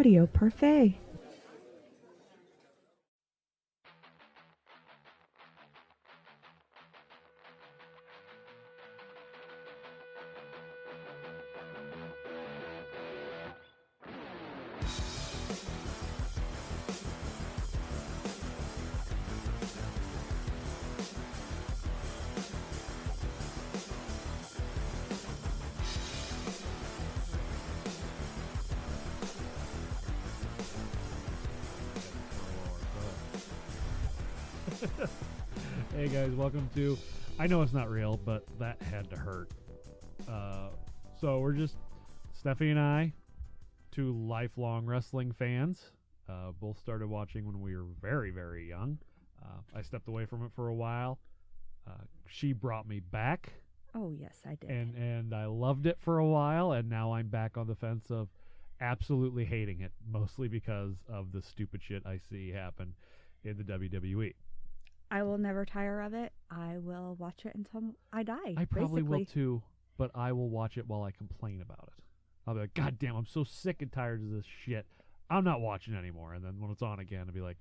audio parfait. Hey guys, welcome to, I know it's not real, but that had to hurt. So we're just, Steffi and I, two lifelong wrestling fans, both started watching when we were very, very young. I stepped away from it for a while. She brought me back. Oh, yes, I did. And I loved it for a while, and now I'm back on the fence of absolutely hating it, mostly because of the stupid shit I see happen in the WWE. I will never tire of it. I will watch it until I die. I probably will too, but I will watch it while I complain about it. I'll be like, God damn, I'm so sick and tired of this shit. I'm not watching anymore. And then when it's on again, I'll be like,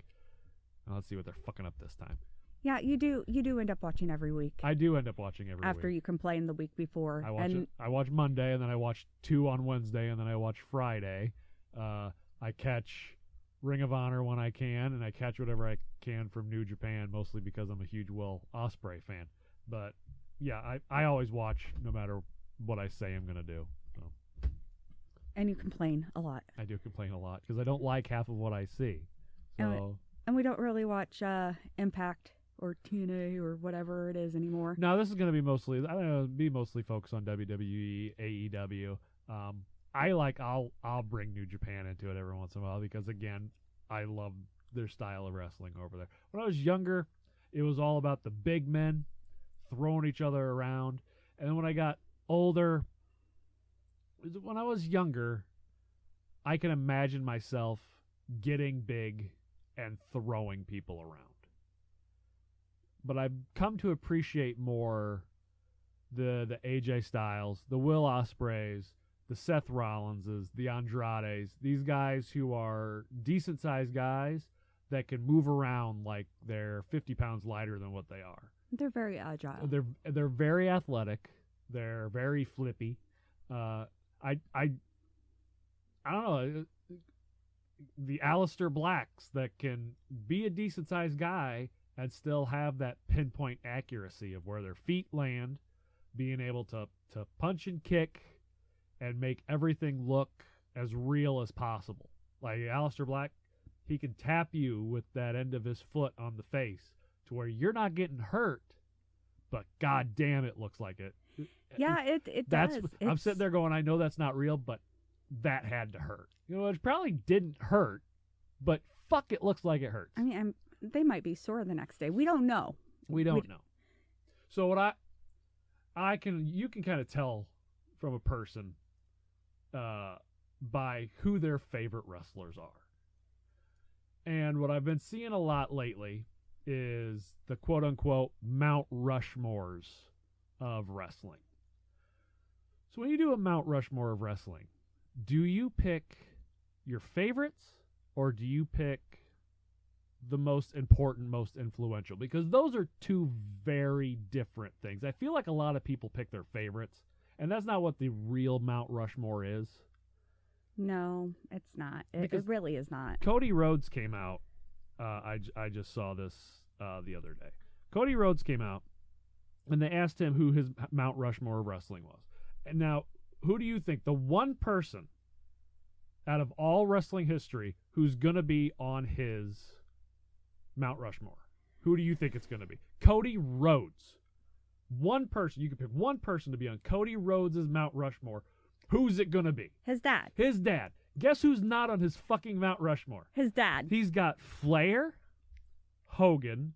oh, let's see what they're fucking up this time. Yeah, you do end up watching every week. I do end up watching every week. After you complain the week before. I watch Monday, and then I watch 2 on Wednesday, and then I watch Friday. I catch Ring of Honor when I can, and I catch whatever I can from New Japan, mostly because I'm a huge Will Ospreay fan. But yeah, I always watch no matter what I say I'm going to do. So. And you complain a lot. I do complain a lot because I don't like half of what I see. So. And we don't really watch Impact or TNA or whatever it is anymore. No, this is going to be mostly focused on WWE, AEW. I'll bring New Japan into it every once in a while because, again, I love their style of wrestling over there. When I was younger, it was all about the big men throwing each other around. And then when I got older, when I was younger, I can imagine myself getting big and throwing people around. But I've come to appreciate more the AJ Styles, the Will Ospreays, the Seth Rollinses, the Andrades, these guys who are decent-sized guys that can move around like they're 50 pounds lighter than what they are. They're very agile. They're very athletic. They're very flippy. I don't know. The Aleister Blacks that can be a decent-sized guy and still have that pinpoint accuracy of where their feet land, being able to punch and kick and make everything look as real as possible. Like Aleister Black, he can tap you with that end of his foot on the face to where you're not getting hurt, but god damn it looks like it. Yeah, it does. I'm sitting there going, I know that's not real, but that had to hurt. You know, it probably didn't hurt, but fuck, it looks like it hurts. I mean, they might be sore the next day. We don't know. We don't know. So what you can kind of tell from a person by who their favorite wrestlers are. And what I've been seeing a lot lately is the quote-unquote Mount Rushmores of wrestling. So when you do a Mount Rushmore of wrestling, do you pick your favorites or do you pick the most important, most influential? Because those are two very different things. I feel like a lot of people pick their favorites, and that's not what the real Mount Rushmore is. No, it's not. It really is not. Cody Rhodes came out. I just saw this the other day. Cody Rhodes came out, and they asked him who his Mount Rushmore of wrestling was. And now, who do you think the one person out of all wrestling history who's going to be on his Mount Rushmore? Who do you think it's going to be? Cody Rhodes. One person. You can pick one person to be on Cody Rhodes' Mount Rushmore. Who's it going to be? His dad. His dad. Guess who's not on his fucking Mount Rushmore? His dad. He's got Flair, Hogan,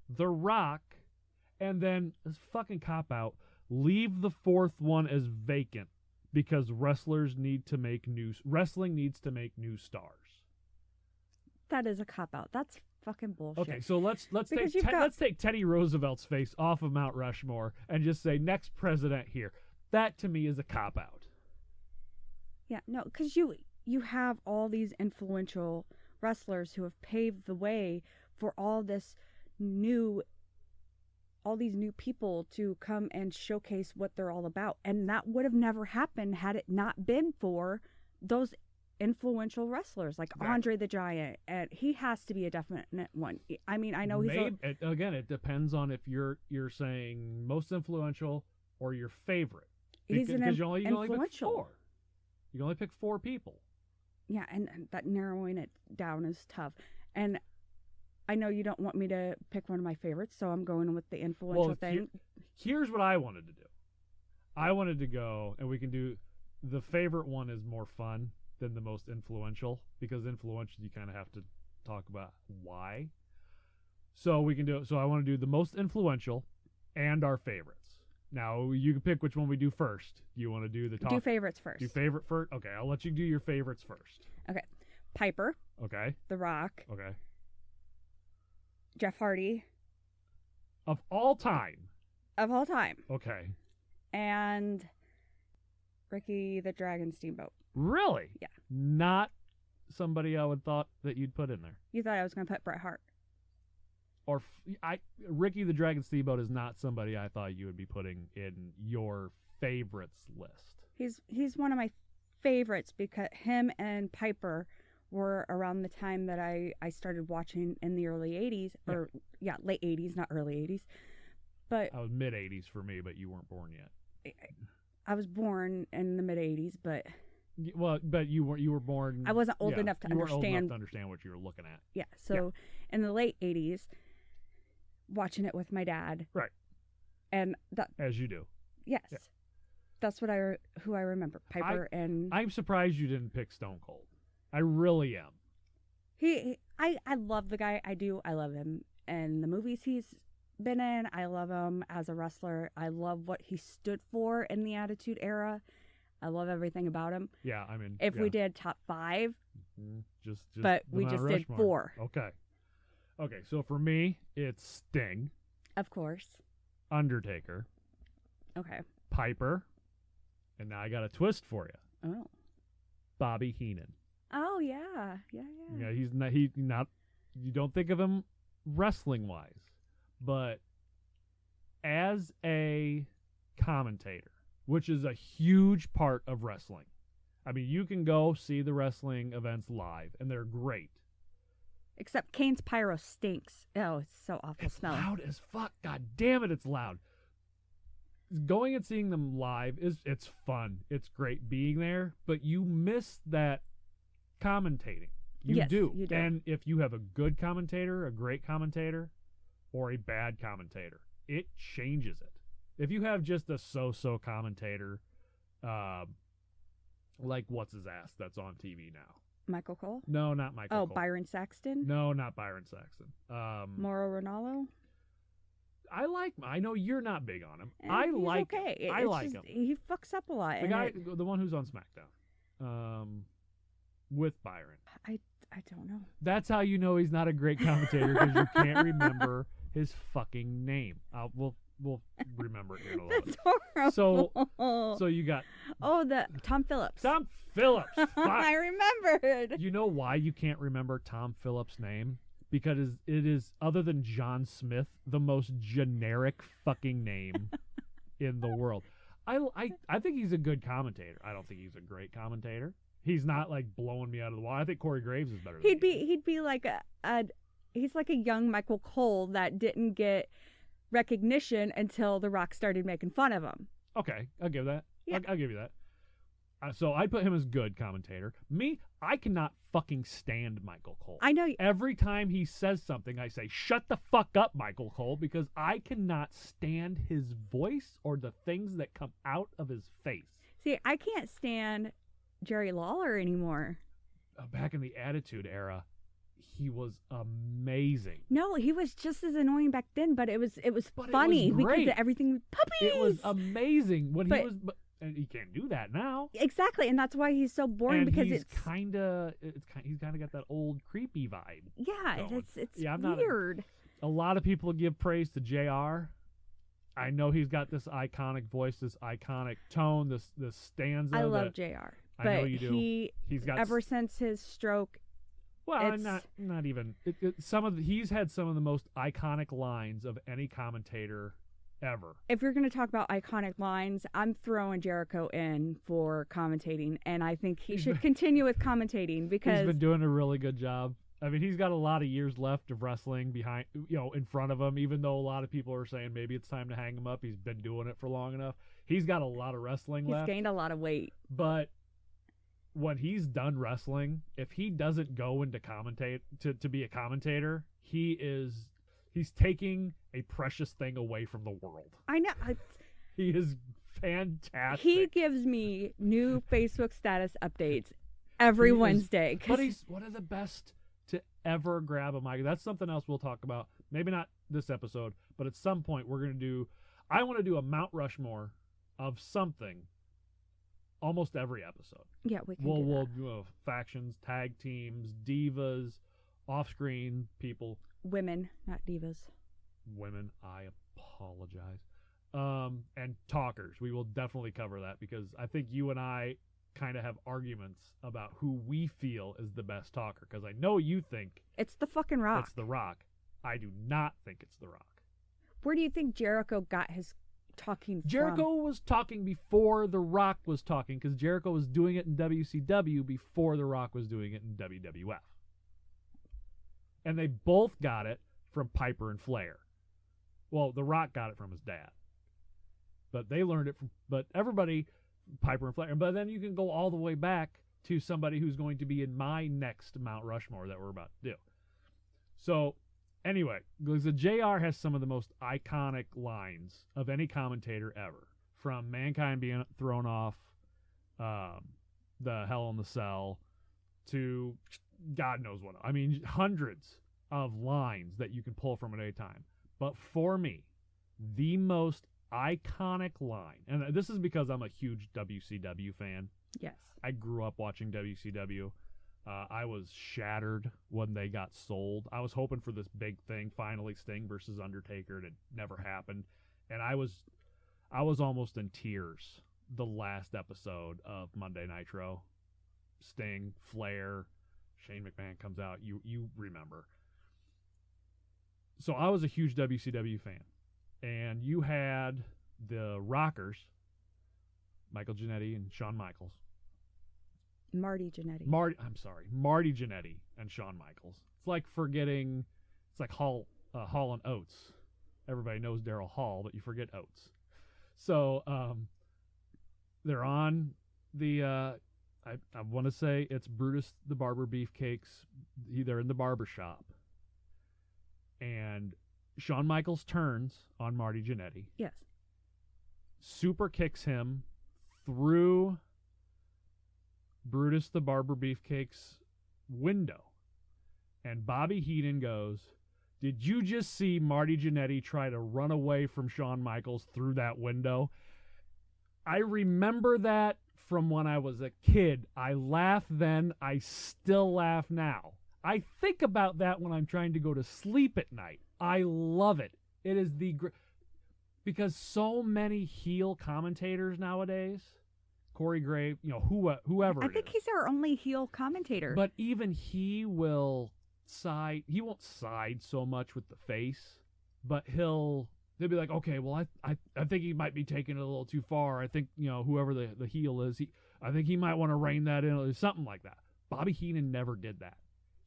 The Rock, and then, this fucking cop-out, leave the fourth one as vacant because wrestling needs to make new stars. That is a cop-out. That's fucking bullshit. Okay, so let's take Teddy Roosevelt's face off of Mount Rushmore and just say next president here. That to me is a cop-out. Yeah, no, because you you have all these influential wrestlers who have paved the way for all these new people to come and showcase what they're all about. And that would have never happened had it not been for those influential wrestlers like Andre the Giant, and he has to be a definite one. I mean, I know again, it depends on if you're saying most influential or your favorite. He's because you can only pick four. You can only pick 4 people. Yeah, and that narrowing it down is tough. And I know you don't want me to pick one of my favorites, so I'm going with the influential thing. Here's what I wanted to do. I wanted to go, and we can do the favorite one is more fun than the most influential, because influential you kind of have to talk about why. So we can do it. So I want to do the most influential and our favorites. Now you can pick which one we do first. Do you want to do the top? Do favorites first. Do favorite first. Okay, I'll let you do your favorites first. Okay, Piper. Okay. The Rock. Okay. Jeff Hardy. Of all time. Okay. And Ricky the Dragon Steamboat. Really? Yeah. Not somebody I would thought that you'd put in there. You thought I was going to put Bret Hart. Or Ricky the Dragon Steamboat is not somebody I thought you would be putting in your favorites list. He's one of my favorites because him and Piper were around the time that I started watching in the early 80s. Or, late 80s, not early 80s. But I was mid 80s for me, but you weren't born yet. I was born in the mid 80s, but... Well, but you were born... I wasn't old enough to understand... You weren't old enough to understand what you were looking at. Yeah, so in the late 80s, watching it with my dad. Right. And that... As you do. Yes. Yeah. That's what who I remember. Piper and... I'm surprised you didn't pick Stone Cold. I really am. I love the guy. I do. I love him. And the movies he's been in, I love him as a wrestler. I love what he stood for in the Attitude Era. I love everything about him. Yeah, I mean... If we did top 5... Just but we just did 4. Okay, so for me, it's Sting. Of course. Undertaker. Okay. Piper. And now I got a twist for you. Oh. Bobby Heenan. Oh, yeah. Yeah, he's not, you don't think of him wrestling-wise, but as a commentator, which is a huge part of wrestling. I mean, you can go see the wrestling events live, and they're great. Except Kane's pyro stinks. Oh, it's so awful smelling. It's loud as fuck. God damn it, it's loud. Going and seeing them live it's fun. It's great being there, but you miss that commentating. You do. And if you have a good commentator, a great commentator, or a bad commentator, it changes it. If you have just a so-so commentator, like what's his ass that's on TV now? Michael Cole? No, not Michael Cole. Oh, Byron Saxton? No, not Byron Saxton. Mauro Ranallo? I know you're not big on him. I like him. I like him. He fucks up a lot. The one who's on Smackdown. With Byron. I don't know. That's how you know he's not a great commentator, because you can't remember his fucking name. We'll remember it here in a little bit. That's horrible. So you got... Oh, the Tom Phillips. Tom Phillips. I remembered. You know why you can't remember Tom Phillips' name? Because it is, other than John Smith, the most generic fucking name in the world. I think he's a good commentator. I don't think he's a great commentator. He's not like blowing me out of the water. I think Corey Graves is better. He'd be like he's like a young Michael Cole that didn't get recognition until The Rock started making fun of him. Okay, I'll give that. Yeah. I'll give you that. So I put him as good commentator. Me, I cannot fucking stand Michael Cole. I know. Every time he says something, I say, "Shut the fuck up, Michael Cole," because I cannot stand his voice or the things that come out of his face. See, I can't stand Jerry Lawler anymore. Back in the Attitude Era, he was amazing. No, he was just as annoying back then, but it was but funny it was great. because everything puppies. It was amazing when he was. And he can't do that now. Exactly, and that's why he's so boring, and because he's kind of got that old creepy vibe. Yeah, going. it's I'm weird. A lot of people give praise to JR. I know he's got this iconic voice, this iconic tone, this stanza. I love JR. I know but you do. He's got ever since his stroke, well, it's, not even. He's had some of the most iconic lines of any commentator ever. if you're going to talk about iconic lines, I'm throwing Jericho in for commentating, and I think he should continue with commentating because he's been doing a really good job. I mean, he's got a lot of years left of wrestling in front of him, even though a lot of people are saying maybe it's time to hang him up. He's been doing it for long enough. He's got a lot of wrestling left. He's gained a lot of weight. But when he's done wrestling, if he doesn't go into commentate to be a commentator, he's taking a precious thing away from the world. I know. He is fantastic. He gives me new Facebook status updates every Wednesday. But he's one of the best to ever grab a mic. That's something else we'll talk about. Maybe not this episode, but at some point I want to do a Mount Rushmore of something almost every episode. Yeah, we can We'll do factions, tag teams, divas, off-screen people. Women, not divas. Women, I apologize. And talkers. We will definitely cover that because I think you and I kind of have arguments about who we feel is the best talker because I know you think it's the fucking Rock. It's The Rock. I do not think it's The Rock. Where do you think Jericho got his talking from? Jericho was talking before The Rock was talking because Jericho was doing it in WCW before The Rock was doing it in WWF. And they both got it from Piper and Flair. Well, The Rock got it from his dad. But they learned it from, but everybody, Piper and Flair. But then you can go all the way back to somebody who's going to be in my next Mount Rushmore that we're about to do. So, anyway, the JR has some of the most iconic lines of any commentator ever. From Mankind being thrown off the Hell in the Cell to God knows what. I mean, hundreds of lines that you can pull from at any time. But for me, the most iconic line, and this is because I'm a huge WCW fan. Yes. I grew up watching WCW. I was shattered when they got sold. I was hoping for this big thing, finally Sting versus Undertaker, and it never happened. And I was almost in tears the last episode of Monday Nitro. Sting, Flair, Shane McMahon comes out. You remember. So I was a huge WCW fan. And you had the Rockers, Michael Jannetty and Shawn Michaels. Marty Jannetty. Marty Jannetty and Shawn Michaels. It's like Hall and Oates. Everybody knows Daryl Hall, but you forget Oates. So they're on the, I want to say it's Brutus the Barber Beefcakes. They're in the barber shop. And Shawn Michaels turns on Marty Jannetty. Yes. Super kicks him through Brutus the Barber Beefcake's window. And Bobby Heenan goes, "Did you just see Marty Jannetty try to run away from Shawn Michaels through that window?" I remember that from when I was a kid. I laughed then. I still laugh now. I think about that when I'm trying to go to sleep at night. I love it. It is because so many heel commentators nowadays, Corey Graves, whoever. I think he's our only heel commentator. But even he will side. He won't side so much with the face, but they'll be like, okay, well, I think he might be taking it a little too far. I think whoever the heel is, I think he might want to rein that in, or something like that. Bobby Heenan never did that.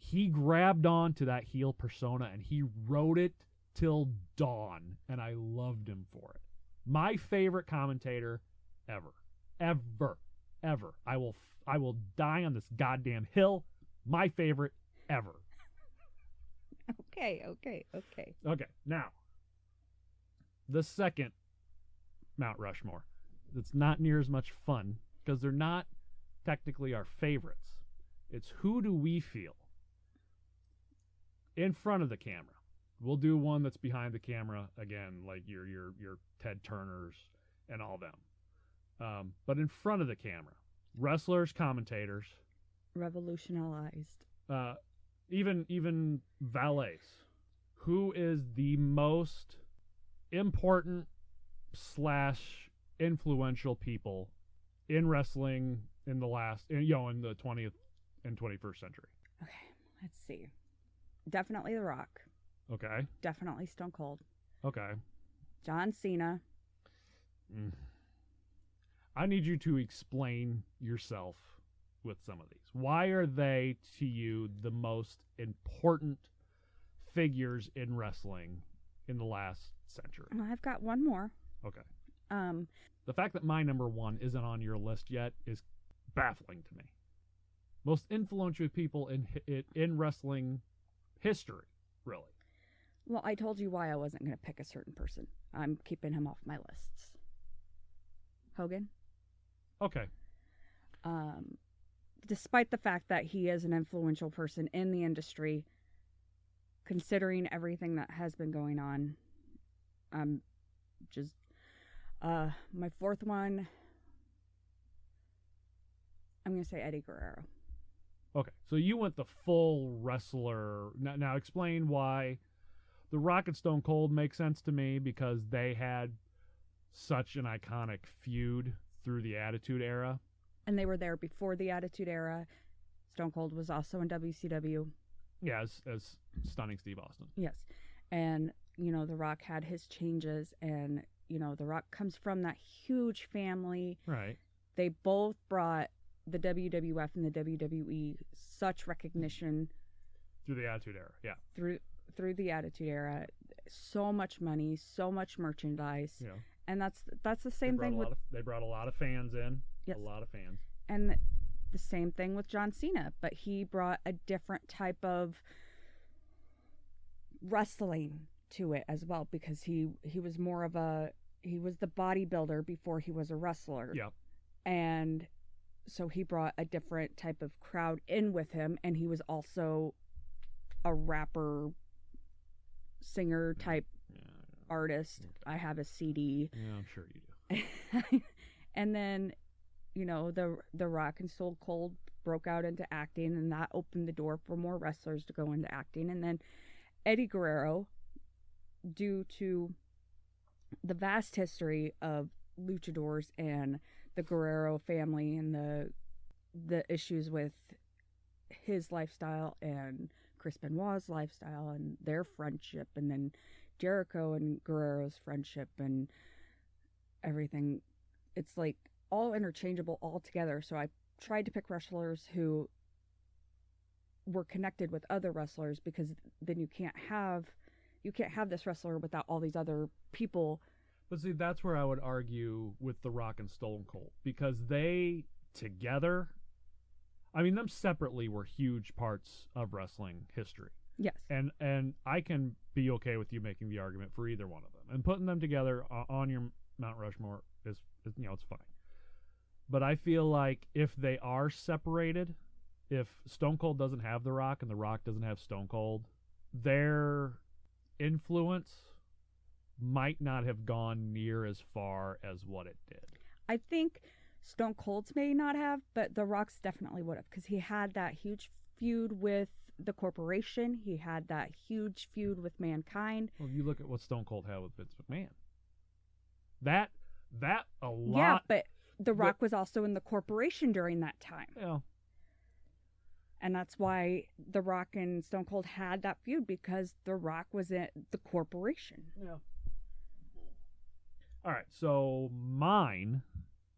He grabbed on to that heel persona and he rode it till dawn, and I loved him for it. My favorite commentator ever. I will die on this goddamn hill. My favorite ever. Okay. Okay, now, the second Mount Rushmore. It's not near as much fun because they're not technically our favorites. It's who do we feel in front of the camera. We'll do one that's behind the camera again, like your Ted Turners and all them. But in front of the camera, wrestlers, commentators, Revolutionized. Even valets. Who is the most important / influential people in wrestling, in the last, in the 20th and 21st century? Okay, let's see. Definitely The Rock. Okay. Definitely Stone Cold. Okay. John Cena. I need you to explain yourself with some of these. Why are they, to you, the most important figures in wrestling in the last century? Well, I've got one more. Okay. Um, The fact that my number one isn't on your list yet is baffling to me. Most influential people in wrestling history, really. well, I told you why I wasn't going to pick a certain person. I'm keeping him off my lists. Hogan. Okay. Despite the fact that he is an influential person in the industry, considering everything that has been going on, just my fourth one, I'm going to say Eddie Guerrero. Okay. So you went the full wrestler. Now explain why The Rock and Stone Cold make sense to me, because they had such an iconic feud through the Attitude Era. And they were there before the Attitude Era. Stone Cold was also in WCW. Yeah, as Stunning Steve Austin. Yes. And, The Rock had his changes, and, The Rock comes from that huge family. Right. They both brought the WWF and the WWE such recognition Through the Attitude Era, yeah. Through the Attitude Era. So much money, so much merchandise. Yeah. And that's the same thing with... They brought a lot of fans in. Yes. A lot of fans. And the same thing with John Cena, but he brought a different type of wrestling to it as well, because he was more of he was the bodybuilder before he was a wrestler. Yep. And so he brought a different type of crowd in with him, and he was also a rapper, singer type artist. Okay. I have a CD. Yeah, I'm sure you do. And then, the Rock and Stone Cold broke out into acting, and that opened the door for more wrestlers to go into acting. And then Eddie Guerrero, due to the vast history of luchadors and the Guerrero family and the issues with his lifestyle and Chris Benoit's lifestyle and their friendship, and then Jericho and Guerrero's friendship and everything, it's like all interchangeable all together. So I tried to pick wrestlers who were connected with other wrestlers, because then you can't have this wrestler without all these other people. But see, that's where I would argue with The Rock and Stone Cold, because they together, I mean, them separately were huge parts of wrestling history. Yes. And I can be okay with you making the argument for either one of them, and putting them together on your Mount Rushmore is it's fine. But I feel like if they are separated, if Stone Cold doesn't have The Rock and The Rock doesn't have Stone Cold, their influence might not have gone near as far as what it did. I think Stone Cold's may not have, but The Rock's definitely would have, because he had that huge feud with the corporation. He had that huge feud with Mankind. Well, you look at what Stone Cold had with Vince McMahon. That a lot. Yeah, but The Rock was also in the corporation during that time. Yeah. And that's why The Rock and Stone Cold had that feud, because The Rock was in the corporation. Yeah. All right, so mine,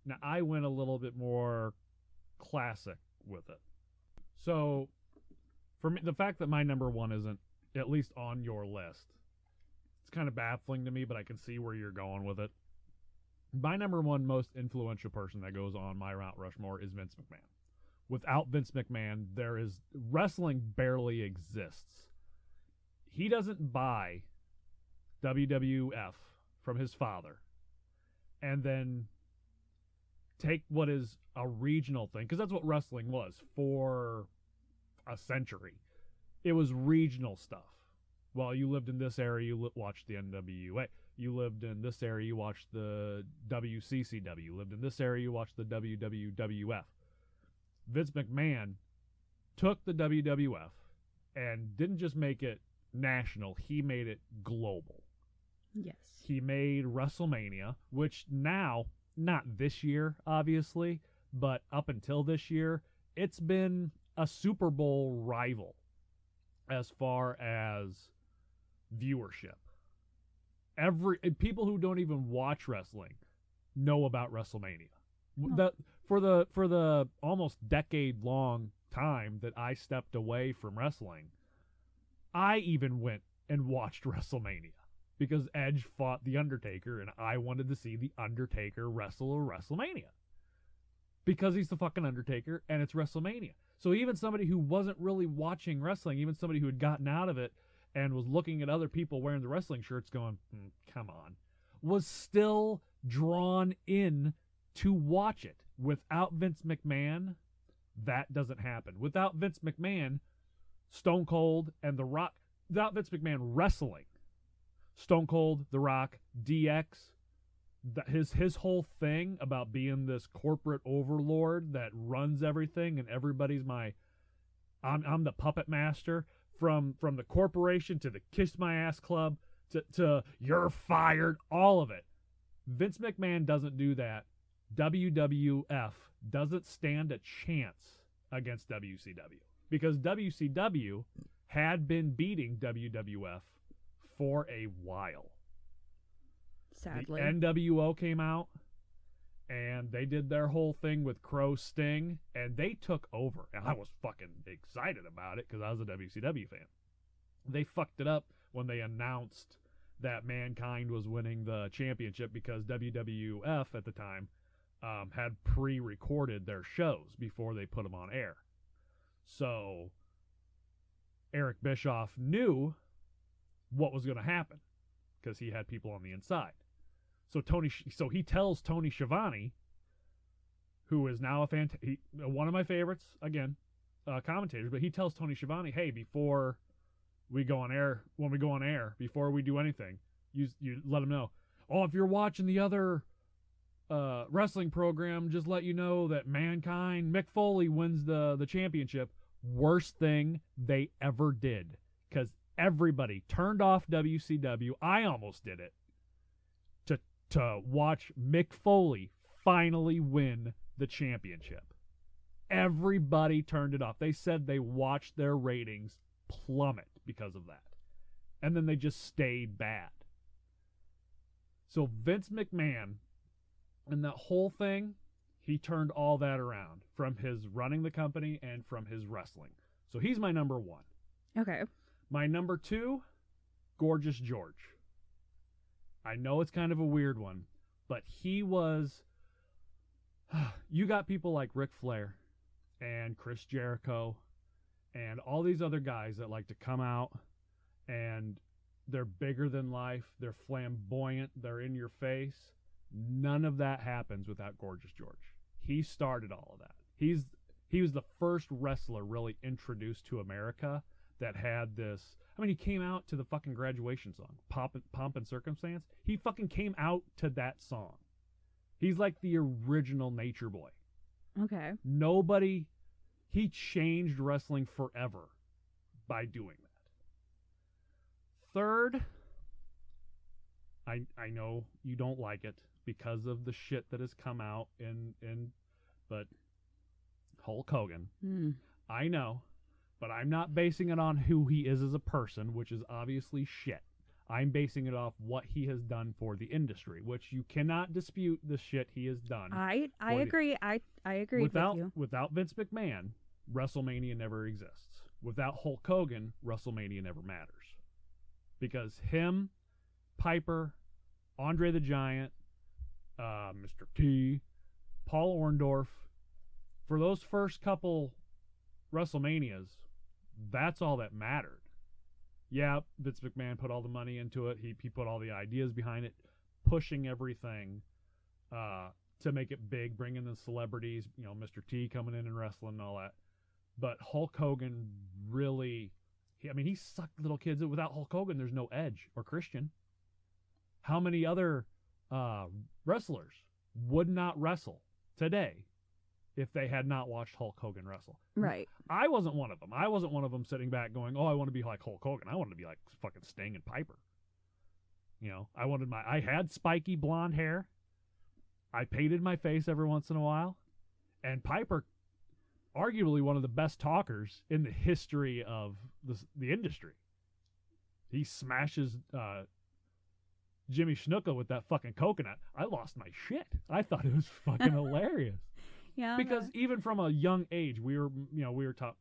now I went a little bit more classic with it. So for me, the fact that my number one isn't at least on your list, it's kind of baffling to me, but I can see where you're going with it. My number one most influential person that goes on my Mount Rushmore is Vince McMahon. Without Vince McMahon, wrestling barely exists. He doesn't buy WWF from his father and then take what is a regional thing, because that's what wrestling was for a century. It was regional stuff. Well, you lived in this area, you watched the NWA. You lived in this area, you watched the WCCW. You lived in this area, you watched the WWF. Vince McMahon took the WWF and didn't just make it national, he made it global. Yes. He made WrestleMania, which now, not this year, obviously, but up until this year, it's been a Super Bowl rival as far as viewership. People who don't even watch wrestling know about WrestleMania. For the almost decade long time that I stepped away from wrestling, I even went and watched WrestleMania because Edge fought The Undertaker, and I wanted to see The Undertaker wrestle a WrestleMania because he's the fucking Undertaker and it's WrestleMania. So even somebody who wasn't really watching wrestling, even somebody who had gotten out of it and was looking at other people wearing the wrestling shirts going, come on, was still drawn in to watch it. Without Vince McMahon, that doesn't happen. Without Vince McMahon, Stone Cold and The Rock, without Vince McMahon wrestling, Stone Cold, The Rock, DX, his whole thing about being this corporate overlord that runs everything and everybody's I'm the puppet master, from the corporation to the Kiss My Ass Club to you're fired, all of it. Vince McMahon doesn't do that. WWF doesn't stand a chance against WCW because WCW had been beating WWF for a while. Sadly. The NWO came out, and they did their whole thing with Crow Sting, and they took over. And I was fucking excited about it because I was a WCW fan. They fucked it up when they announced that Mankind was winning the championship because WWF at the time had pre-recorded their shows before they put them on air. So Eric Bischoff knew what was going to happen because he had people on the inside. So he tells Tony Schiavone, who is now one of my favorites, again, commentators, but he tells Tony Schiavone, hey, before we go on air, before we do anything, you let him know. Oh, if you're watching the other wrestling program, just let you know that Mankind, Mick Foley wins the championship. Worst thing they ever did, because everybody turned off WCW. I almost did it to watch Mick Foley finally win the championship. Everybody turned it off. They said they watched their ratings plummet because of that. And then they just stayed bad. So Vince McMahon and that whole thing, he turned all that around from his running the company and from his wrestling. So he's my number one. Okay. My number two, Gorgeous George. I know it's kind of a weird one, but he was... You got people like Ric Flair and Chris Jericho and all these other guys that like to come out and they're bigger than life, they're flamboyant, they're in your face. None of that happens without Gorgeous George. He started all of that. He was the first wrestler really introduced to America that had this... I mean, he came out to the fucking Graduation song, Pomp and Circumstance. He fucking came out to that song. He's like the original Nature Boy. Okay. He changed wrestling forever by doing that. Third, I know you don't like it because of the shit that has come out but Hulk Hogan. I know, but I'm not basing it on who he is as a person, which is obviously shit. I'm basing it off what he has done for the industry, which you cannot dispute the shit he has done. I agree. I agree with you. Without Vince McMahon, WrestleMania never exists. Without Hulk Hogan, WrestleMania never matters. Because him, Piper, Andre the Giant, Mr. T, Paul Orndorff, for those first couple WrestleManias, that's all that mattered. Yeah, Vince McMahon put all the money into it. He put all the ideas behind it, pushing everything to make it big, bringing the celebrities, Mr. T coming in and wrestling and all that. But Hulk Hogan really, he sucked little kids. Without Hulk Hogan, there's no Edge or Christian. How many other wrestlers would not wrestle today if they had not watched Hulk Hogan wrestle? Right. I wasn't one of them. I wasn't one of them sitting back going, oh, I want to be like Hulk Hogan. I wanted to be like fucking Sting and Piper. I had spiky blonde hair. I painted my face every once in a while. And Piper, arguably one of the best talkers in the history of the industry. He smashes Jimmy Snuka with that fucking coconut. I lost my shit. I thought it was fucking hilarious. Yeah. Because even from a young age, we were taught.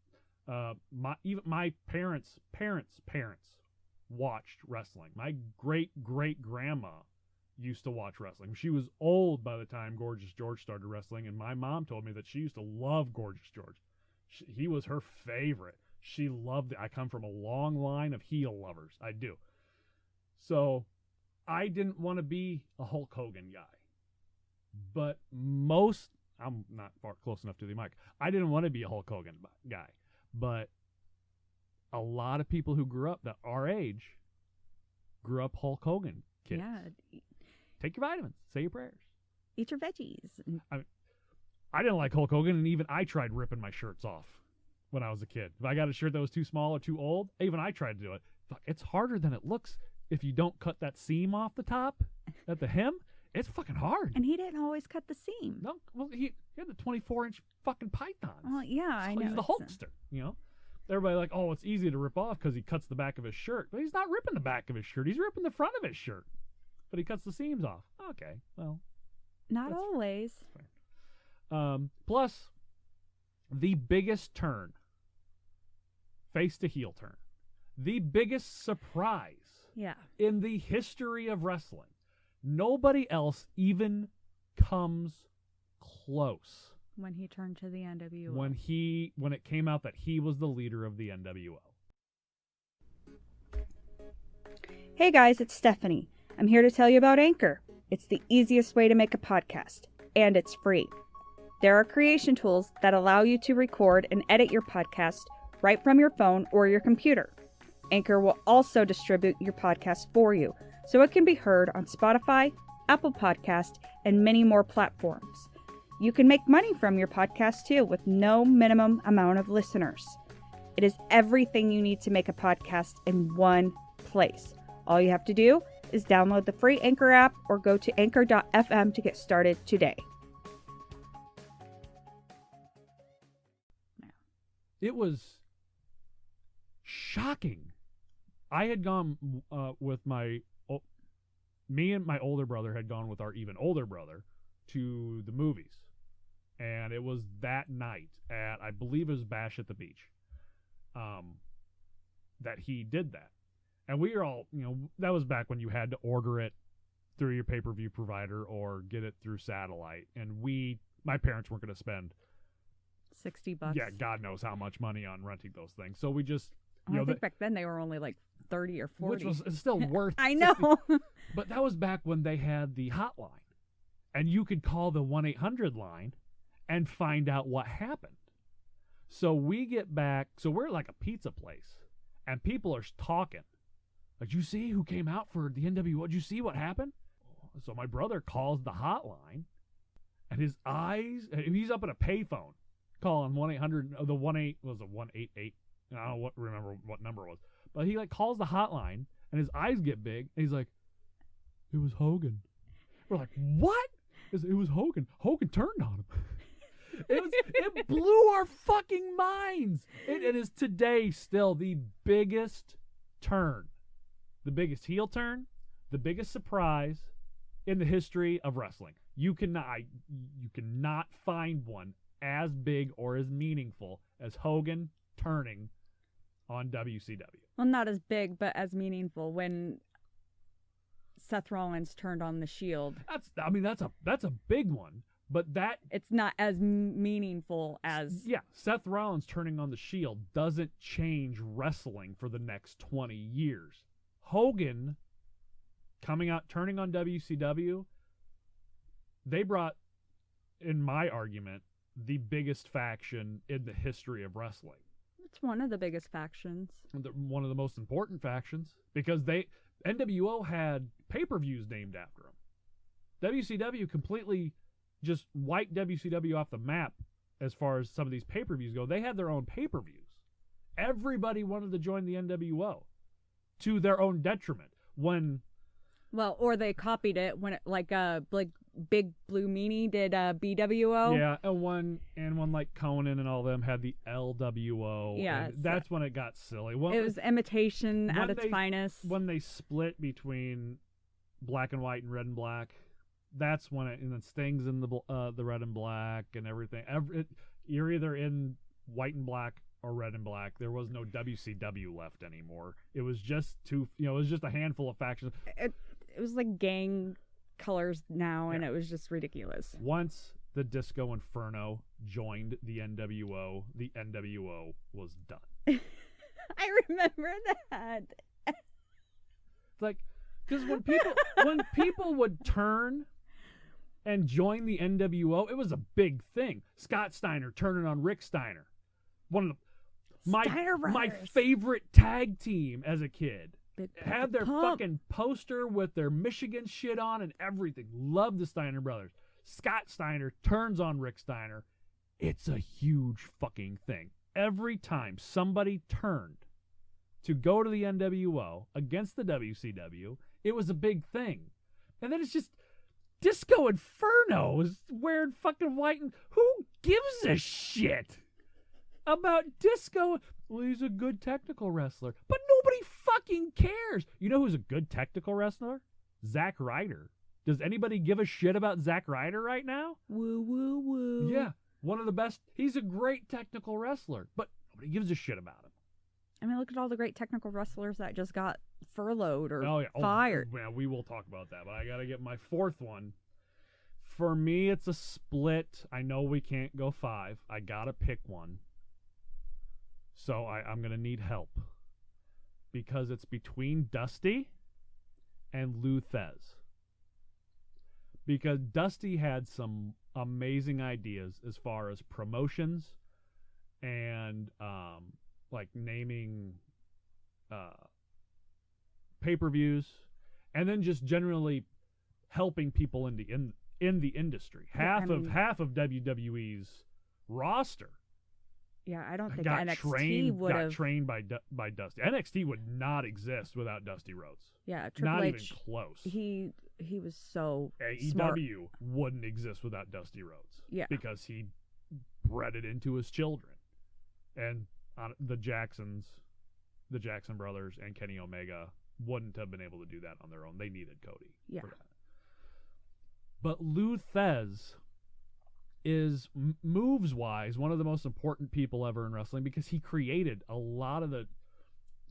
My parents' watched wrestling. My great grandma used to watch wrestling. She was old by the time Gorgeous George started wrestling, and my mom told me that she used to love Gorgeous George. He was her favorite. She loved it. I come from a long line of heel lovers. I do. So I didn't want to be a Hulk Hogan guy. But I'm not far close enough to the mic. I didn't want to be a Hulk Hogan guy. But a lot of people who grew up that our age grew up Hulk Hogan kids. Yeah. Take your vitamins. Say your prayers. Eat your veggies. I didn't like Hulk Hogan, and even I tried ripping my shirts off when I was a kid. If I got a shirt that was too small or too old, even I tried to do it. It's harder than it looks if you don't cut that seam off the top at the hem. It's fucking hard. And he didn't always cut the seam. No, well, he had the 24-inch fucking pythons. Well, yeah, I know. He's the Hulkster, you know? Everybody like, oh, it's easy to rip off because he cuts the back of his shirt. But he's not ripping the back of his shirt. He's ripping the front of his shirt. But he cuts the seams off. Okay, well. Not always. Plus, the biggest turn, face to heel turn, the biggest surprise in the history of wrestling. Nobody else even comes close. When he turned to the NWO. When it came out that he was the leader of the NWO. Hey guys, it's Stephanie. I'm here to tell you about Anchor. It's the easiest way to make a podcast, and it's free. There are creation tools that allow you to record and edit your podcast right from your phone or your computer. Anchor will also distribute your podcast for you, so it can be heard on Spotify, Apple Podcast, and many more platforms. You can make money from your podcast too with no minimum amount of listeners. It is everything you need to make a podcast in one place. All you have to do is download the free Anchor app or go to anchor.fm to get started today. It was shocking. I had gone with me and my older brother had gone with our even older brother to the movies. And it was that night at, I believe it was Bash at the Beach, that he did that. And we were all, that was back when you had to order it through your pay-per-view provider or get it through satellite. And my parents weren't going to spend $60. Yeah, God knows how much money on renting those things. So we just, I think back then they were only like 30 or 40. Which was still worth I know. But that was back when they had the hotline. And you could call the 1-800 line and find out what happened. So we get back, so we're like a pizza place, and people are talking. Like, you see who came out for the NWO? Did you see what happened? So my brother calls the hotline, and his eyes, he's up at a payphone calling 1-800, the 188. I don't remember what number it was. But he like calls the hotline, and his eyes get big, and he's like, it was Hogan. We're like, what? It was Hogan. Hogan turned on him. It blew our fucking minds. It is today still the biggest turn, the biggest heel turn, the biggest surprise in the history of wrestling. You cannot find one as big or as meaningful as Hogan turning on WCW. Well, not as big, but as meaningful when Seth Rollins turned on the Shield. That's a big one. But it's not as meaningful as... Yeah, Seth Rollins turning on the Shield doesn't change wrestling for the next 20 years. Hogan coming out, turning on WCW, they brought, in my argument, the biggest faction in the history of wrestling. It's one of the biggest factions. One of the most important factions, because NWO had pay-per-views named after them. WCW completely just wiped WCW off the map as far as some of these pay-per-views go. They had their own pay-per-views. Everybody wanted to join the NWO to their own detriment. Or they copied it when Big Blue Meanie did BWO. Yeah, and one like Conan and all them had the LWO. Yeah, and that's when it got silly. It was imitation at its finest. When they split between black and white and red and black, that's when and then Sting's in the red and black and everything. You're either in white and black or red and black. There was no WCW left anymore. It was just it was just a handful of factions. It was like gang colors now, and it was just ridiculous. Once the Disco Inferno joined the NWO was done. I remember that. Like, because when people would turn and join the NWO, it was a big thing. Scott Steiner turning on Rick Steiner, one of my favorite tag team as a kid. Had their fucking poster with their Michigan shit on and everything. Loved the Steiner brothers. Scott Steiner turns on Rick Steiner. It's a huge fucking thing. Every time somebody turned to go to the NWO against the WCW, it was a big thing. And then it's just Disco Inferno is wearing fucking white, and who gives a shit about Disco? Well, he's a good technical wrestler, but nobody fucking cares. You know who's a good technical wrestler? Zack Ryder. Does anybody give a shit about Zack Ryder right now? Woo, woo, woo. Yeah, one of the best. He's a great technical wrestler, but nobody gives a shit about him. I mean, look at all the great technical wrestlers that just got furloughed or fired. Oh, yeah, we will talk about that, but I got to get my fourth one. For me, it's a split. I know we can't go 5. I got to pick one. So I'm going to need help. Because it's between Dusty and Lou Thez. Because Dusty had some amazing ideas as far as promotions and like naming pay-per-views, and then just generally helping people in the industry. Half of WWE's roster. Yeah, I don't think got NXT would have trained by Dusty. NXT would not exist without Dusty Rhodes. Yeah, Triple not H, even close. He was so AEW smart. Wouldn't exist without Dusty Rhodes. Yeah, because he bred it into his children, and the Jackson brothers and Kenny Omega wouldn't have been able to do that on their own. They needed Cody for that. But Lou Thez is, moves-wise, one of the most important people ever in wrestling because he created a lot of the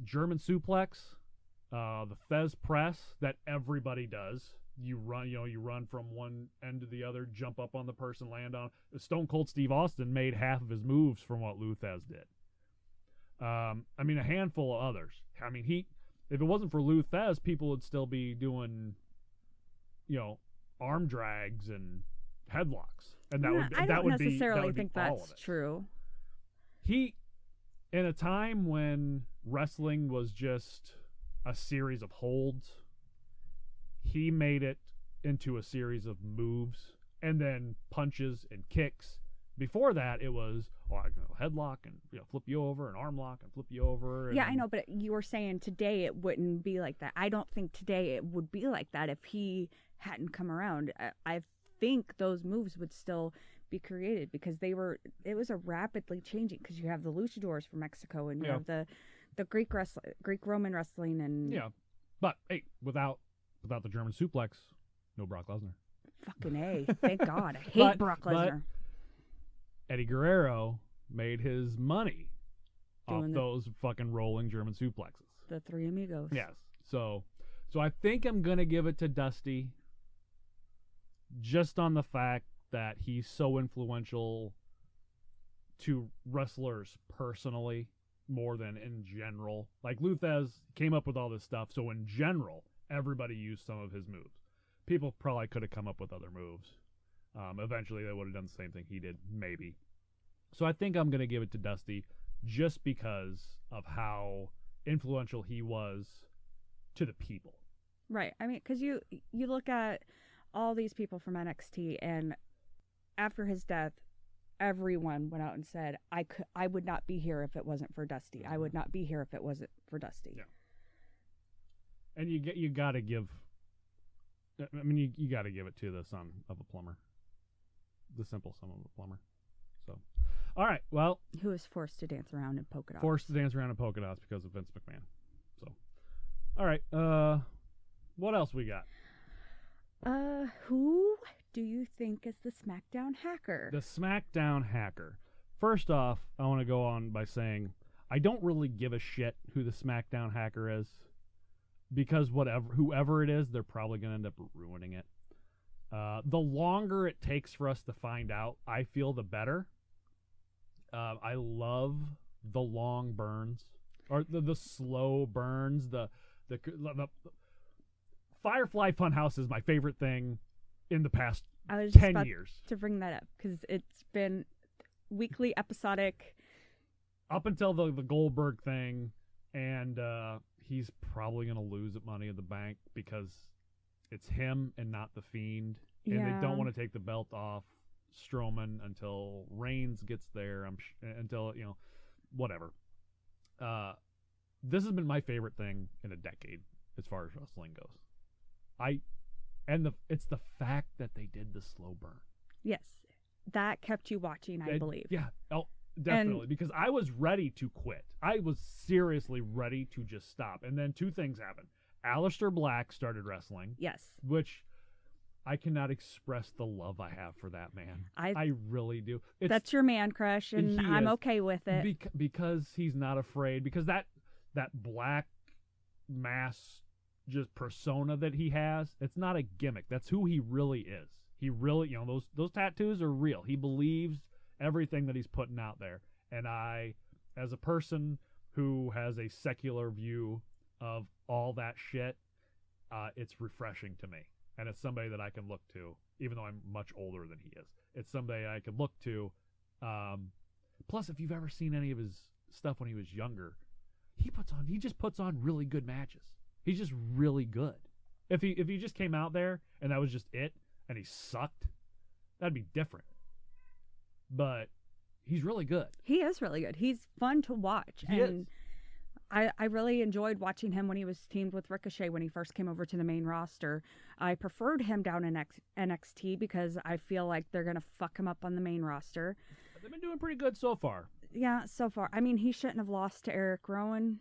German suplex, the Thez press that everybody does. You run from one end to the other, jump up on the person, land on. Stone Cold Steve Austin made half of his moves from what Lou Thez did. I mean, a handful of others. I mean, if it wasn't for Lou Thez, people would still be doing, arm drags and headlocks. And I don't necessarily think that's true. He, in a time when wrestling was just a series of holds, he made it into a series of moves and then punches and kicks. Before that, it was headlock and flip you over, and arm lock and flip you over. Yeah, I know, but you were saying today it wouldn't be like that. I don't think today it would be like that if he hadn't come around. I think those moves would still be created because it was a rapidly changing, because you have the luchadors from Mexico and you have the Greek Roman wrestling and but hey, without the German suplex, no Brock Lesnar. Fucking A, thank God. I hate Brock Lesnar. Eddie Guerrero made his money off those fucking rolling German suplexes. The Three Amigos. Yes. So I think I'm gonna give it to Dusty, just on the fact that he's so influential to wrestlers personally more than in general. Like Lou Thez came up with all this stuff, so in general, everybody used some of his moves. People probably could have come up with other moves. Eventually, they would have done the same thing he did, maybe. So I think I'm going to give it to Dusty just because of how influential he was to the people. Right. I mean, because you look at all these people from NXT, and after his death, everyone went out and said, I would not be here if it wasn't for Dusty. I would not be here if it wasn't for Dusty. Yeah. And you got to give I mean, you got to give it to the son of a plumber, the simple son of a plumber. So, all right, well, Who was forced to dance around in polka dots. forced to dance around in polka dots because of Vince McMahon. So, all right, what else we got? Who do you think is the SmackDown hacker? The SmackDown hacker. First off, I want to go on by saying I don't really give a shit who the SmackDown hacker is, because whoever it is, they're probably going to end up ruining it. The longer it takes for us to find out, I feel the better. I love the long burns, or the slow burns. The Firefly Funhouse is my favorite thing in the past I was 10 about years. to bring that up because it's been weekly, episodic. Up until the Goldberg thing, and he's probably going to lose at Money in the Bank because it's him and not The Fiend. And they don't want to take the belt off Strowman until Reigns gets there. Until, whatever. This has been my favorite thing in a decade as far as wrestling goes. It's the fact that they did the slow burn. Yes. That kept you watching, I believe. Yeah. Oh, definitely. Because I was ready to quit. I was seriously ready to just stop. And then two things happened. Aleister Black started wrestling. Yes. Which I cannot express the love I have for that man. I really do. That's your man crush, and I'm okay with it. Because he's not afraid. Because that black mask just persona that he has, it's not a gimmick. That's who he really is. He really, those tattoos are real. He believes everything that he's putting out there. And I, as a person who has a secular view of all that shit, it's refreshing to me. And it's somebody that I can look to, even though I'm much older than he is. It's somebody I can look to. Plus, if you've ever seen any of his stuff when he was younger, he just puts on really good matches. He's just really good. If he just came out there and that was just it, and he sucked, that'd be different. But he's really good. He is really good. He's fun to watch. He is. I really enjoyed watching him when he was teamed with Ricochet when he first came over to the main roster. I preferred him down in NXT because I feel like they're going to fuck him up on the main roster. They've been doing pretty good so far. Yeah, so far. I mean, he shouldn't have lost to Eric Rowan.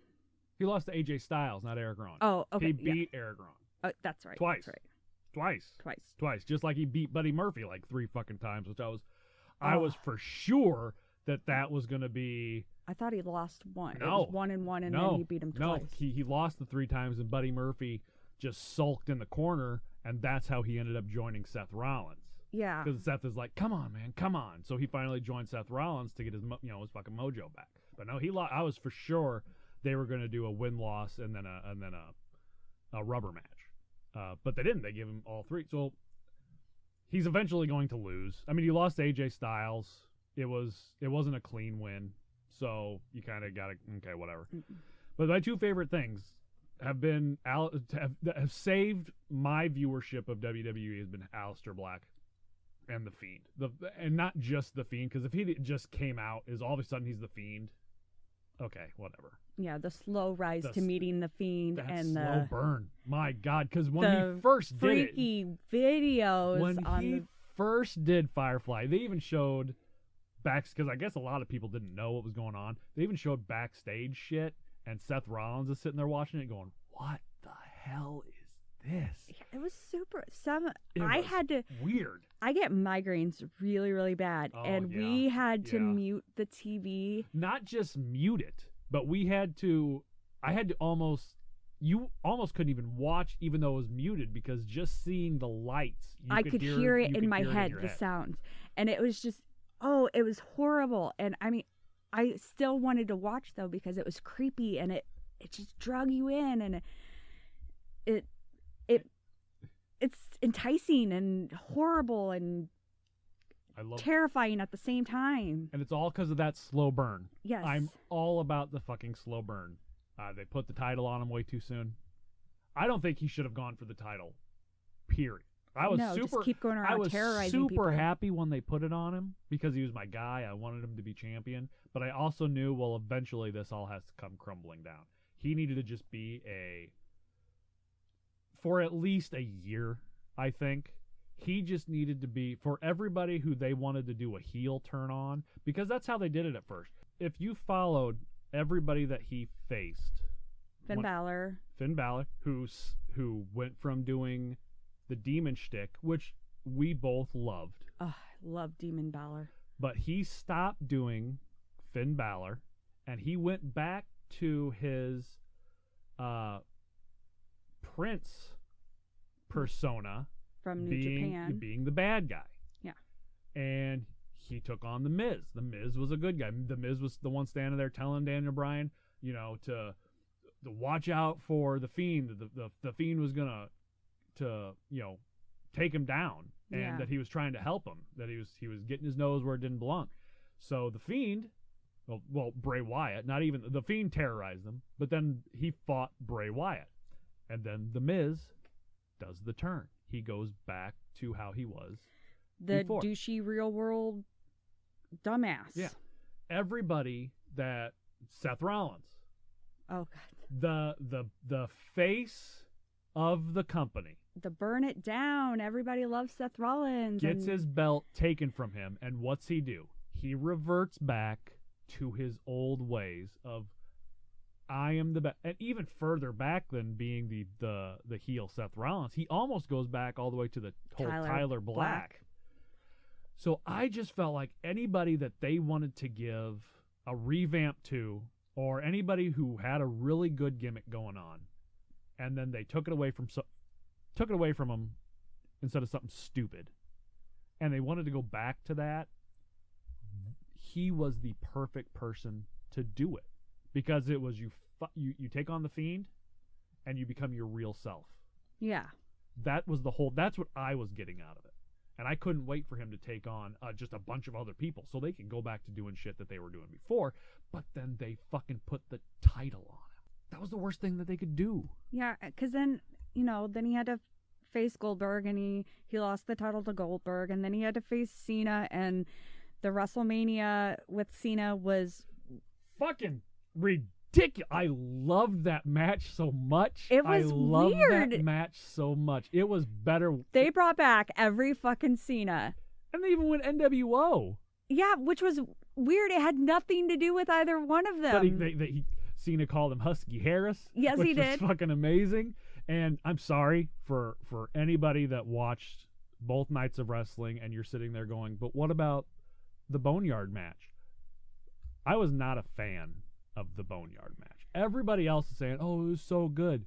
He lost to AJ Styles, not Eric Rowan. Oh, okay. He beat Eric Rowan. Oh, that's right. Twice. That's right. Twice. Just like he beat Buddy Murphy like 3 fucking times, which I was for sure that was going to be. I thought he lost one. No. It was 1-1, and then he beat him twice. No, he lost the 3 times, and Buddy Murphy just sulked in the corner, and that's how he ended up joining Seth Rollins. Yeah. Because Seth is like, come on, man, come on. So he finally joined Seth Rollins to get his fucking mojo back. But no, he lost. I was for sure they were going to do a win-loss and then a rubber match. But they didn't. They gave him all 3. So he's eventually going to lose. I mean, he lost to AJ Styles. It wasn't a clean win. So you kind of got to, okay, whatever. Mm-mm. But my 2 favorite things have been, have saved my viewership of WWE has been Aleister Black and The Fiend. And not just The Fiend, because if he just came out, is all of a sudden he's The Fiend. Okay, whatever. Yeah, the slow rise to meeting The Fiend and slow burn. My God, because when he first did it. Freaky videos. When he first did Firefly, they even showed because I guess a lot of people didn't know what was going on. They even showed backstage shit, and Seth Rollins is sitting there watching it going, what the hell is this? It was super. Weird. I get migraines really, really bad, and we had to mute the TV. Not just mute it, but you almost couldn't even watch, even though it was muted, because just seeing the lights, I could hear it in my head, the sounds, and it was just. Oh, it was horrible. And I mean, I still wanted to watch though because it was creepy and it just drug you in, and it's enticing and horrible and terrifying at the same time. And it's all because of that slow burn. Yes. I'm all about the fucking slow burn. They put the title on him way too soon. I don't think he should have gone for the title. Period. Just keep going around terrorizing people. I was super happy when they put it on him because he was my guy. I wanted him to be champion. But I also knew, well, eventually this all has to come crumbling down. He needed to just be for at least a year, I think. He just needed to be, for everybody who they wanted to do a heel turn on, because that's how they did it at first. If you followed everybody that he faced, Finn Balor, who went from doing the demon shtick, which we both loved. Oh, I love Demon Balor. But he stopped doing Finn Balor, and he went back to his Prince persona from New Japan, being the bad guy. Yeah. And he took on The Miz. The Miz was a good guy. The Miz was the one standing there telling Daniel Bryan, to watch out for the Fiend. The Fiend was gonna take him down, and that he was trying to help him. That he was getting his nose where it didn't belong. So the Fiend, well, Bray Wyatt, not even the Fiend terrorized him, but then he fought Bray Wyatt, and then the Miz does the turn. He goes back to how he was before. Douchey real world dumbass. Yeah, everybody that Seth Rollins. Oh God. The face of the company. The burn it down. Everybody loves Seth Rollins. Gets his belt taken from him, and what's he do? He reverts back to his old ways of, I am the best. And even further back than being the heel Seth Rollins, he almost goes back all the way to the whole Tyler Black. So I just felt like anybody that they wanted to give a revamp to, or anybody who had a really good gimmick going on, and then they took it away from him instead of something stupid, and they wanted to go back to that, he was the perfect person to do it, because it was you take on the Fiend and you become your real self. Yeah. That's what I was getting out of it. And I couldn't wait for him to take on just a bunch of other people so they can go back to doing shit that they were doing before. But then they fucking put the title on him. That was the worst thing that they could do. Yeah, because then he had to face Goldberg, and he lost the title to Goldberg, and then he had to face Cena, and the WrestleMania with Cena was fucking ridiculous. I loved that match so much. It was weird. That match so much. It was better. They brought back every fucking Cena. And they even went NWO. Yeah, which was weird. It had nothing to do with either one of them. But Cena called him Husky Harris. Yes, he did. Which was fucking amazing. And I'm sorry for anybody that watched both nights of wrestling and you're sitting there going, but what about the Boneyard match? I was not a fan of the Boneyard match. Everybody else is saying, oh, it was so good.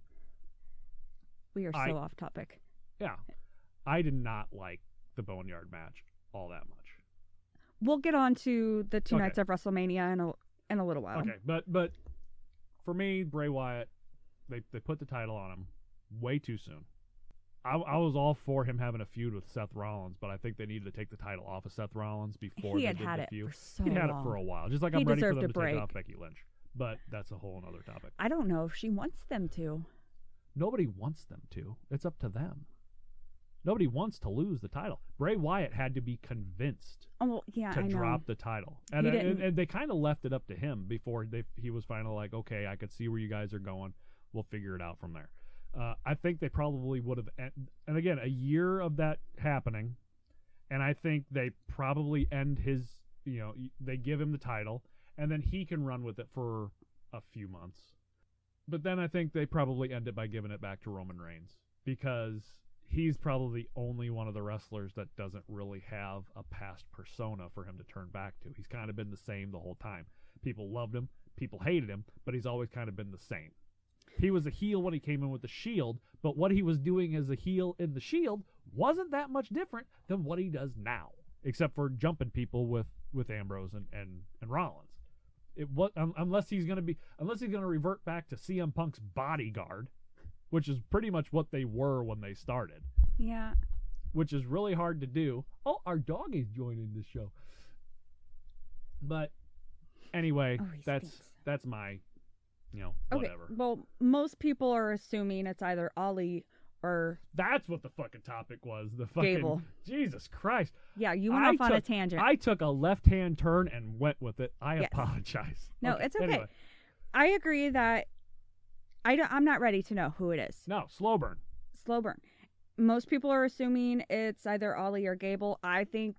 We are so off topic. Yeah. I did not like the Boneyard match all that much. We'll get on to the two nights of WrestleMania in a little while. Okay, but for me, Bray Wyatt, they put the title on him way too soon. I was all for him having a feud with Seth Rollins, but I think they needed to take the title off of Seth Rollins before they did the feud. He'd had it for a while, just like I'm ready for them to take it off Becky Lynch. But that's a whole other topic. I don't know if she wants them to. Nobody wants them to. It's up to them. Nobody wants to lose the title. Bray Wyatt had to be convinced to drop the title. And they kind of left it up to him before he was finally like, okay, I could see where you guys are going. We'll figure it out from there. I think they probably would have, and again, a year of that happening, and I think they probably end his, they give him the title, and then he can run with it for a few months. But then I think they probably end it by giving it back to Roman Reigns, because he's probably the only one of the wrestlers that doesn't really have a past persona for him to turn back to. He's kind of been the same the whole time. People loved him, people hated him, but he's always kind of been the same. He was a heel when he came in with the Shield, but what he was doing as a heel in the Shield wasn't that much different than what he does now, except for jumping people with Ambrose and Rollins. It was unless he's going to revert back to CM Punk's bodyguard, which is pretty much what they were when they started. Yeah. Which is really hard to do. Oh, our dog is joining the show. But anyway, that's my, whatever. Okay. Well, most people are assuming it's either Ali or that's what the fucking topic was. The fucking Gable. Jesus Christ. Yeah, you went off on a tangent. I took a left-hand turn and went with it. I apologize. No, it's okay. Anyway. I agree that I'm not ready to know who it is. No, slow burn. Slow burn. Most people are assuming it's either Ollie or Gable. I think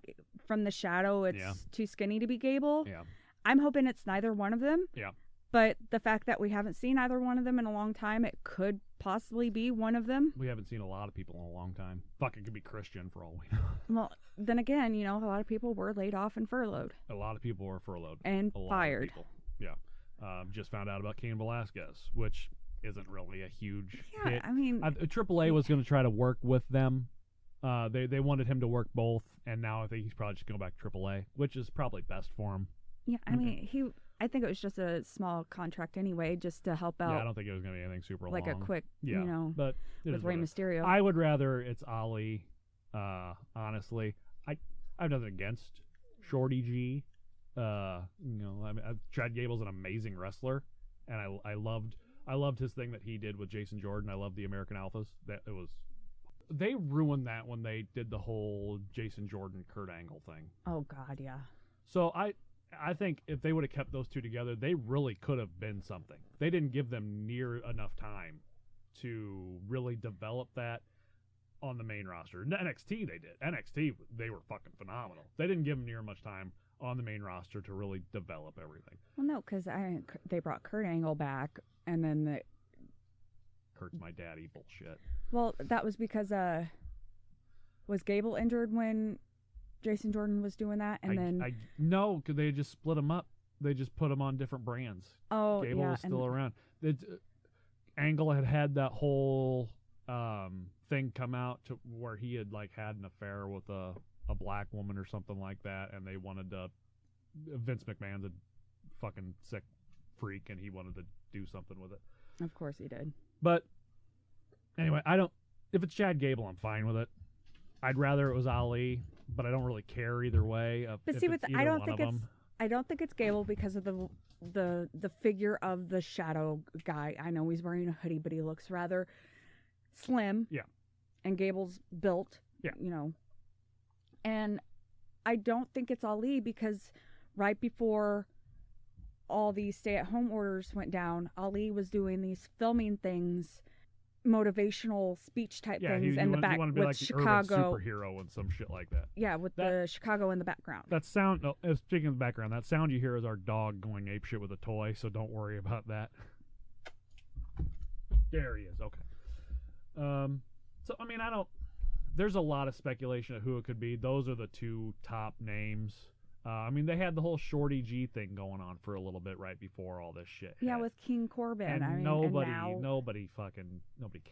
from the shadow, it's too skinny to be Gable. Yeah. I'm hoping it's neither one of them. Yeah. But the fact that we haven't seen either one of them in a long time, it could possibly be one of them. We haven't seen a lot of people in a long time. Fuck, it could be Christian for all we know. Well, then again, a lot of people were laid off and furloughed. A lot of people were furloughed. And fired. Yeah. Just found out about Cain Velasquez, which isn't really a huge hit. I mean... AAA was going to try to work with them. They wanted him to work both, and now I think he's probably just going back to AAA, which is probably best for him. Yeah, I mean, I think it was just a small contract anyway, just to help out. Yeah, I don't think it was going to be anything super long. Like a quick, but with Rey Mysterio. I would rather it's Ali, honestly. I have nothing against Shorty G. I mean, Chad Gable's an amazing wrestler, and I loved his thing that he did with Jason Jordan. I love the American Alphas. They ruined that when they did the whole Jason Jordan Kurt Angle thing. Oh God, yeah. So I think if they would have kept those two together, they really could have been something. They didn't give them near enough time to really develop that on the main roster. NXT they did. NXT, they were fucking phenomenal. They didn't give them near much time on the main roster to really develop everything. Well, no, because they brought Kurt Angle back, and then Kurt's my daddy bullshit. Well, that was because was Gable injured when Jason Jordan was doing that, and no, because they just split them up. They just put them on different brands. Oh, Gable was still around. Angle had that whole thing come out to where he had had an affair with a black woman or something like that, and they wanted to. Vince McMahon's a fucking sick freak, and he wanted to do something with it. Of course he did. But anyway, if it's Chad Gable, I'm fine with it. I'd rather it was Ali, but I don't really care either way. But see, I don't think it's Gable because of the figure of the shadow guy. I know he's wearing a hoodie, but he looks rather slim. Yeah. And Gable's built. Yeah. And I don't think it's Ali because right before all these stay-at-home orders went down, Ali was doing these filming things, motivational speech type things in the back with like Chicago the superhero and some shit like that. Yeah, with the Chicago in the background. That sound. No, speaking of the background, that sound you hear is our dog going apeshit with a toy. So don't worry about that. There he is. Okay. So I mean, there's a lot of speculation of who it could be. Those are the two top names. I mean, they had the whole Shorty G thing going on for a little bit right before all this shit. Yeah, with King Corbin. And nobody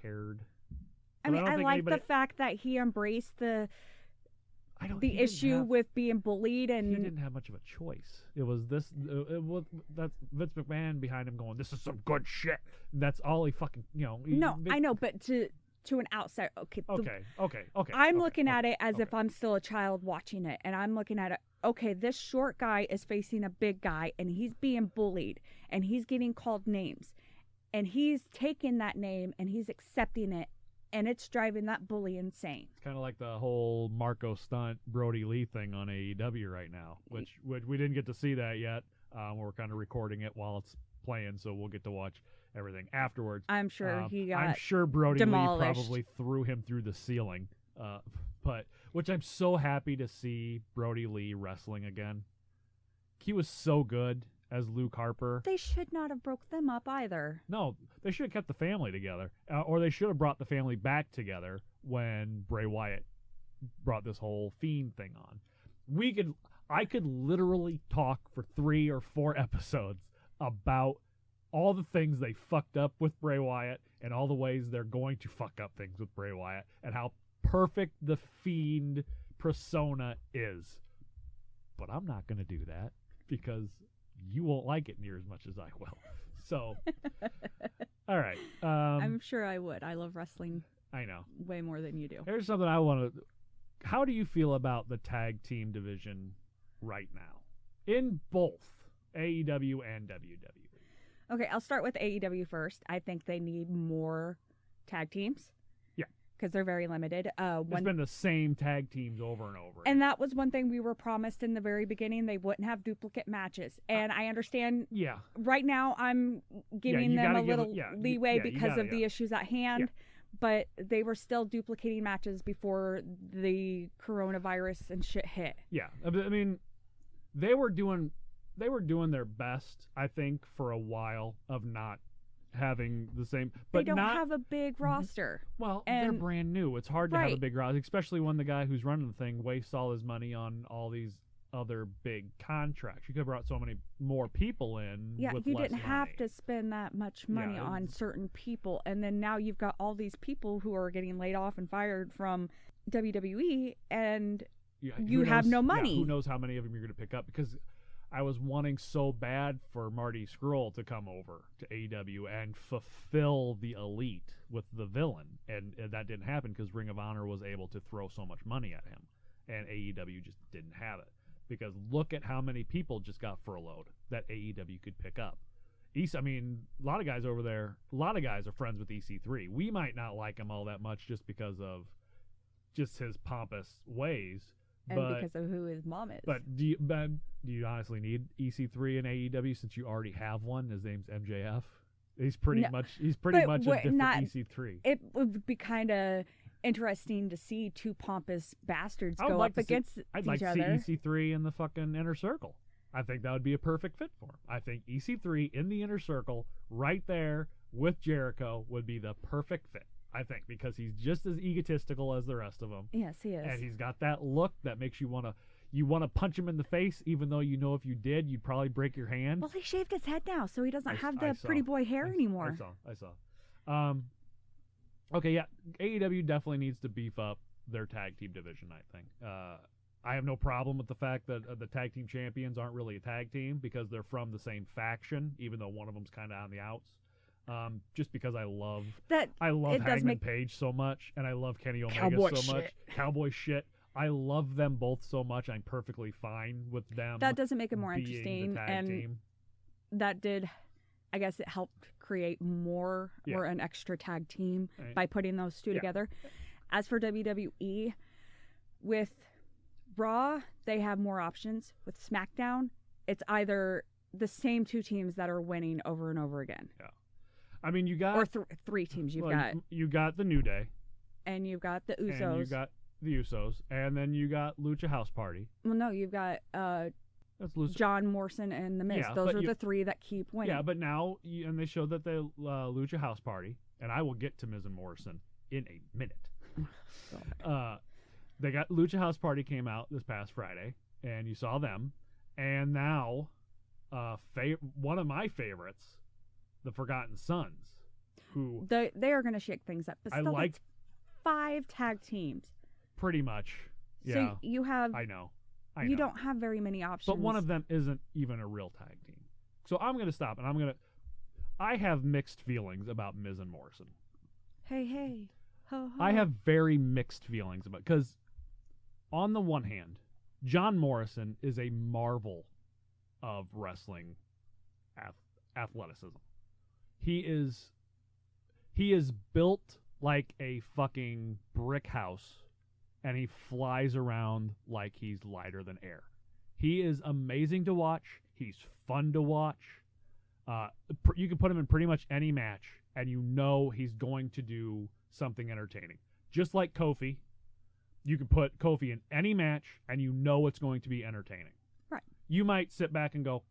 cared. I mean, I like the fact that he embraced the issue with being bullied, and he didn't have much of a choice. It was that's Vince McMahon behind him going, "This is some good shit." That's all he fucking I know, but to an outsider, okay. Okay. I'm looking at it as if I'm still a child watching it, and I'm looking at it. Okay, this short guy is facing a big guy, and he's being bullied, and he's getting called names, and he's taking that name, and he's accepting it, and it's driving that bully insane. It's kind of like the whole Marco Stunt, Brody Lee thing on AEW right now, which we didn't get to see that yet. We're kind of recording it while it's playing, so we'll get to watch everything afterwards. I'm sure I'm sure Brody demolished. Lee probably threw him through the ceiling. But which I'm so happy to see Brody Lee wrestling again. He was so good as Luke Harper. They should not have broke them up either. No, they should have kept the family together, or they should have brought the family back together when Bray Wyatt brought this whole Fiend thing on. I could literally talk for 3 or 4 episodes about all the things they fucked up with Bray Wyatt and all the ways they're going to fuck up things with Bray Wyatt and how perfect the Fiend persona is. But I'm not going to do that because you won't like it near as much as I will. So, all right. I'm sure I would. I love wrestling. I know. Way more than you do. Here's something I want to... How do you feel about the tag team division right now? In both AEW and WWE. Okay, I'll start with AEW first. I think they need more tag teams. Yeah. Because they're very limited. It's been the same tag teams over and over. And that was one thing we were promised in the very beginning. They wouldn't have duplicate matches. And I understand. Yeah. Right now, I'm giving them a little leeway because of the issues at hand. Yeah. but they were still duplicating matches before the coronavirus and shit hit. Yeah, I mean, they were doing their best, I think, for a while of not having the same. But they don't have a big roster. Well, they're brand new. It's hard to have a big roster, especially when the guy who's running the thing wastes all his money on all these other big contracts. You could have brought so many more people in. Yeah, with you less didn't money. have to spend that much money on certain people, and then now you've got all these people who are getting laid off and fired from WWE, and you have no money. Yeah, who knows how many of them you're going to pick up? Because I was wanting so bad for Marty Scurll to come over to AEW and fulfill the Elite with the villain, and that didn't happen because Ring of Honor was able to throw so much money at him, and AEW just didn't have it. Because look at how many people just got furloughed that AEW could pick up. I mean, a lot of guys over there, a lot of guys are friends with EC3. We might not like him all that much just because of just his pompous ways. And because of who his mom is. But do you honestly need EC3 in AEW since you already have one? His name's MJF. He's pretty much a different EC3. It would be kind of interesting to see two pompous bastards go up against each other. I'd like to see EC3 in the fucking Inner Circle. I think that would be a perfect fit for him. I think EC3 in the Inner Circle, right there with Jericho, would be the perfect fit. I think because he's just as egotistical as the rest of them. Yes, he is. And he's got that look that makes you want to punch him in the face, even though you know if you did, you'd probably break your hand. Well, he shaved his head now, so he doesn't have the pretty boy hair anymore. I saw. Okay, yeah, AEW definitely needs to beef up their tag team division, I think. I have no problem with the fact that the tag team champions aren't really a tag team because they're from the same faction, even though one of them's kind of on the outs. Just because I love Hangman Page so much, and I love Kenny Omega so much. Cowboy shit. I love them both so much. I'm perfectly fine with them. That doesn't make it more being interesting, the tag and team. that did. I guess it helped create more or an extra tag team by putting those two together. As for WWE, with Raw, they have more options. With SmackDown, it's either the same two teams that are winning over and over again. Yeah. I mean, you got... Or three teams you've got. You got the New Day. And you've got the Usos. And you got the Usos. And then you got Lucha House Party. Well, no, you've got... John Morrison and The Miz. Yeah, those are the three that keep winning. Yeah, but now, and they showed that the Lucha House Party, and I will get to Miz and Morrison in a minute. They got Lucha House Party came out this past Friday, and you saw them. And now, one of my favorites, the Forgotten Sons, who... They are going to shake things up. But still, that's 5 tag teams. Pretty much, yeah. So you have... I know. You don't have very many options. But one of them isn't even a real tag team. So I'm going to stop, and I have mixed feelings about Miz and Morrison. Hey. Ho, ho. I have very mixed feelings about, because on the one hand, John Morrison is a marvel of wrestling athleticism. He is built like a fucking brick house, and he flies around like he's lighter than air. He is amazing to watch. He's fun to watch. You can put him in pretty much any match, and you know he's going to do something entertaining. Just like Kofi, you can put Kofi in any match, and you know it's going to be entertaining. Right. You might sit back and go,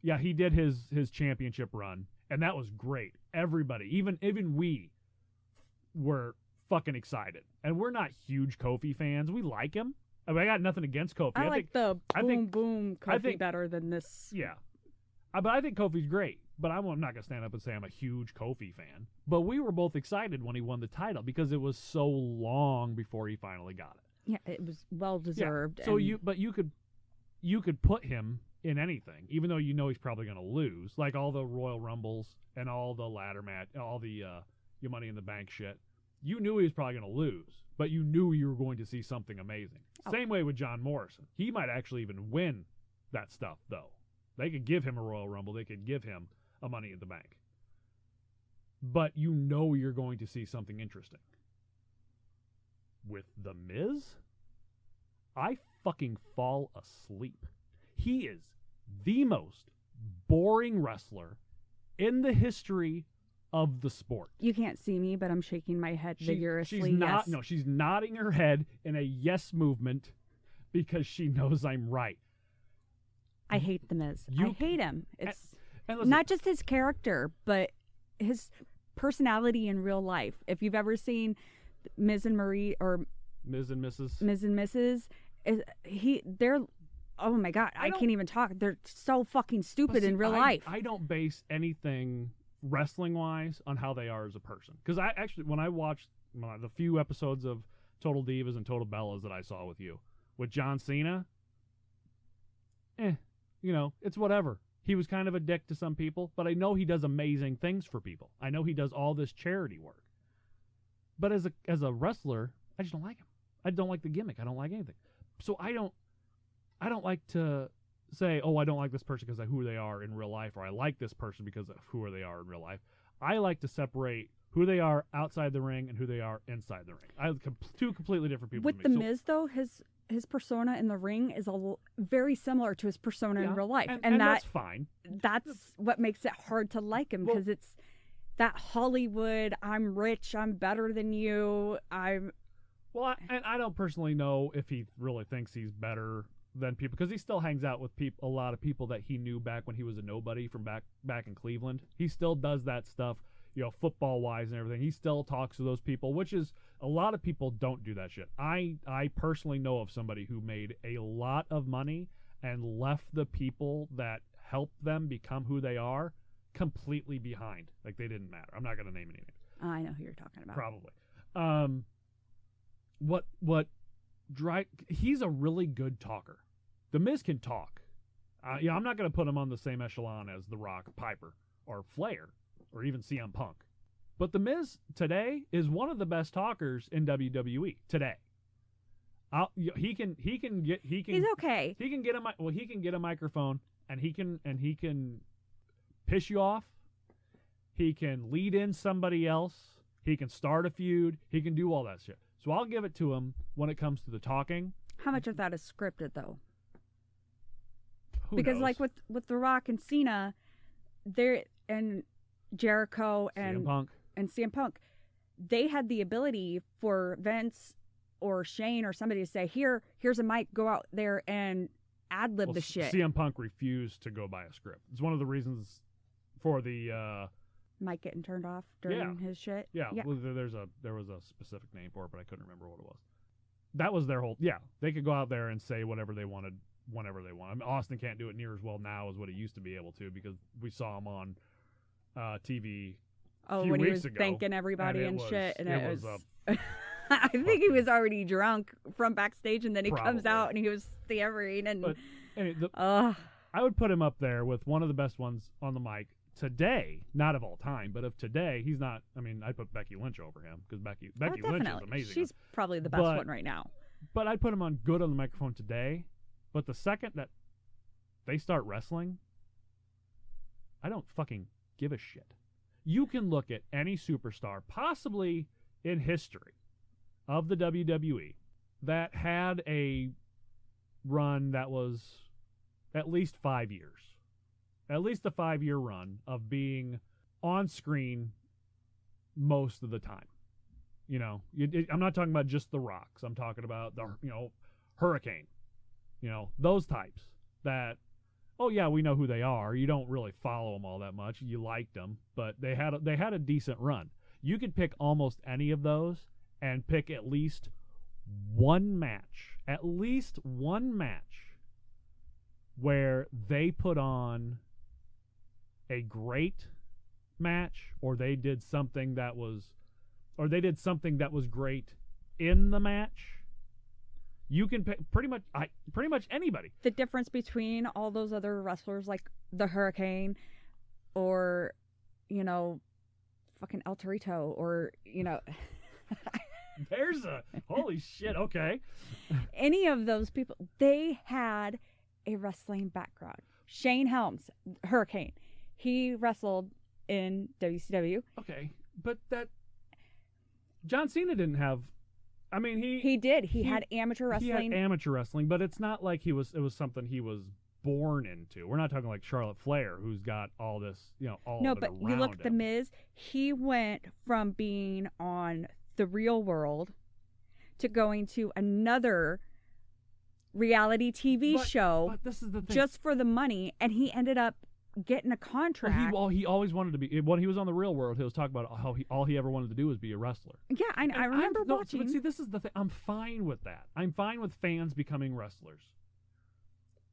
yeah, he did his championship run, and that was great. Everybody, even we, were fucking excited. And we're not huge Kofi fans. We like him. I mean, I got nothing against Kofi. I like the boom Kofi better than this. Yeah. But I think Kofi's great. But I'm not going to stand up and say I'm a huge Kofi fan. But we were both excited when he won the title because it was so long before he finally got it. Yeah, it was well deserved. Yeah. So you could put him in anything, even though you know he's probably going to lose, like all the Royal Rumbles and all the ladder match, all the your Money in the Bank shit. You knew he was probably going to lose, but you knew you were going to see something amazing. Oh. Same way with John Morrison. He might actually even win that stuff, though. They could give him a Royal Rumble. They could give him a Money in the Bank. But you know you're going to see something interesting. With The Miz, I fucking fall asleep. He is the most boring wrestler in the history of the sport. You can't see me, but I'm shaking my head vigorously. She's not. Yes. No, she's nodding her head in a yes movement because she knows I'm right. I hate The Miz. I hate him. It's and listen, not just his character, but his personality in real life. If you've ever seen Ms. and Marie or Ms. and Mrs. Ms. and Mrs., they're, oh my God, I can't even talk. They're so fucking stupid in real life. I don't base anything wrestling-wise on how they are as a person. Because I actually, when I watched the few episodes of Total Divas and Total Bellas that I saw with you, with John Cena, it's whatever. He was kind of a dick to some people, but I know he does amazing things for people. I know he does all this charity work. But as a wrestler, I just don't like him. I don't like the gimmick. I don't like anything. So I don't like to say, oh, I don't like this person because of who they are in real life, or I like this person because of who they are in real life. I like to separate who they are outside the ring and who they are inside the ring. Two completely different people. With The Miz, though, his persona in the ring is very similar to his persona in real life, and that's fine. That's what makes it hard to like him, because it's that Hollywood. I'm rich. I'm better than you. Well, I don't personally know if he really thinks he's better than people, because he still hangs out with a lot of people that he knew back when he was a nobody from back in Cleveland. He still does that stuff, football-wise and everything. He still talks to those people, which is, a lot of people don't do that shit. I personally know of somebody who made a lot of money and left the people that helped them become who they are completely behind. Like, they didn't matter. I'm not going to name any names. I know who you're talking about. Probably. He's a really good talker. The Miz can talk. I'm not going to put him on the same echelon as The Rock, Piper, or Flair, or even CM Punk. But The Miz today is one of the best talkers in WWE today. He's okay. He can get a microphone, and he can piss you off. He can lead in somebody else. He can start a feud. He can do all that shit. So I'll give it to him when it comes to the talking. How much of that is scripted, though? Who because knows? like with The Rock and Cena, and Jericho and CM Punk, they had the ability for Vince or Shane or somebody to say, here's a mic, go out there and ad-lib the shit. CM Punk refused to go by a script. It's one of the reasons for the mic getting turned off during his shit. Yeah. Well, there was a specific name for it, but I couldn't remember what it was. That was their whole. Yeah, they could go out there and say whatever they wanted whenever they wanted. I mean, Austin can't do it near as well now as what he used to be able to, because we saw him on TV. Oh, few when he weeks was ago, thanking everybody and shit, and it was. I think he was already drunk from backstage, and then he comes out and he was stammering and. But anyway, I would put him up there with one of the best ones on the mic today, not of all time, but of today. He's not. I mean, I'd put Becky Lynch over him, because Becky Lynch is amazing. She's probably the best one right now. But I'd put him on good on the microphone today. But the second that they start wrestling, I don't fucking give a shit. You can look at any superstar, possibly in history of the WWE, that had a run that was at least 5 years. At least a 5-year run of being on screen most of the time. I'm not talking about just The Rocks. I'm talking about the Hurricane. Those types that, oh yeah, we know who they are. You don't really follow them all that much. You liked them, but they had a decent run. You could pick almost any of those and pick at least one match where they put on a great match, or they did something that was great in the match. You can pick pretty much anybody. The difference between all those other wrestlers, like the Hurricane, or fucking El Torito, or There's a holy shit. Okay. Any of those people, they had a wrestling background. Shane Helms, Hurricane, he wrestled in WCW. Okay, but that John Cena didn't have. I mean, he did. He had amateur wrestling. He had amateur wrestling, but it's not like it was something he was born into. We're not talking like Charlotte Flair, who's got all this, all No, of it but around you look at The him. Miz, he went from being on The Real World to going to another reality TV show But this is the thing. just for the money, and he ended up getting a contract. Well, he always wanted to be. When he was on The Real World, he was talking about how all he ever wanted to do was be a wrestler. Yeah, I remember watching. But see, this is the thing. I'm fine with that. I'm fine with fans becoming wrestlers.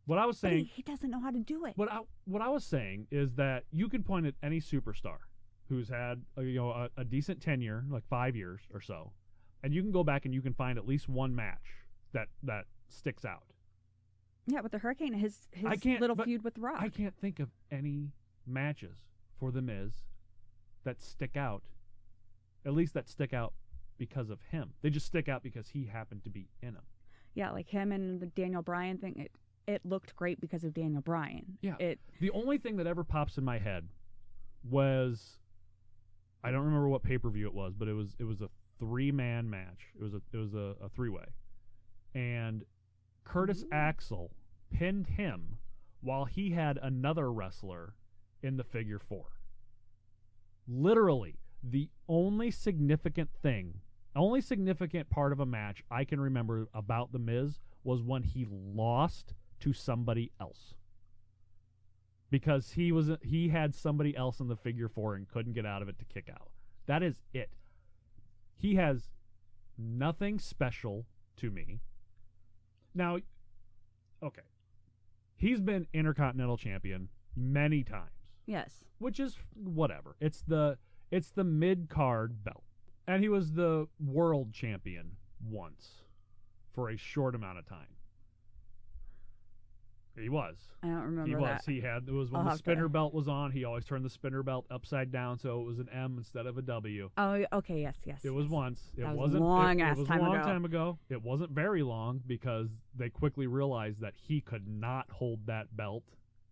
What I was But saying, he doesn't know how to do it. what I was saying is that you can point at any superstar who's had a decent tenure, like 5 years or so, and you can go back and you can find at least one match that sticks out. Yeah, with the Hurricane, his but feud with Rock. I can't think of any matches for The Miz that stick out, at least that stick out because of him. They just stick out because he happened to be in them. Yeah, like him and the Daniel Bryan thing. It looked great because of Daniel Bryan. Yeah. The only thing that ever pops in my head was, I don't remember what pay-per-view it was, but it was a 3-man match. It was a 3-way, and Curtis Axel pinned him while he had another wrestler in the figure 4. Literally, the only significant part of a match I can remember about The Miz was when he lost to somebody else. Because he had somebody else in the figure 4 and couldn't get out of it to kick out. That is it. He has nothing special to me. Now, okay. He's been Intercontinental Champion many times. Yes. Which is whatever. It's the mid-card belt. And he was the world champion once for a short amount of time. He was. I don't remember He was. that. It was when the spinner belt was on. He always turned the spinner belt upside down, so it was an M instead of a W. Oh, okay, yes. It was once. It that wasn't was a it was a long ago. time ago. It wasn't very long because they quickly realized that he could not hold that belt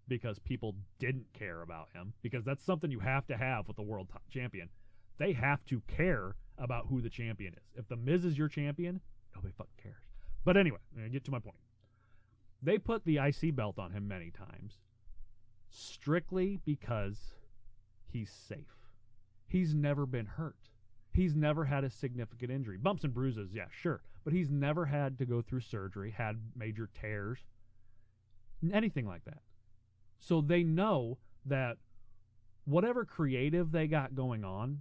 because people didn't care about him, because that's something you have to have with the world champion. They have to care about who the champion is. If The Miz is your champion, nobody fucking cares. But anyway, I get to my point. They put the IC belt on him many times strictly because he's safe. He's never been hurt. He's never had a significant injury. Bumps and bruises, yeah, sure. But he's never had to go through surgery, had major tears, anything like that. So they know that whatever creative they got going on,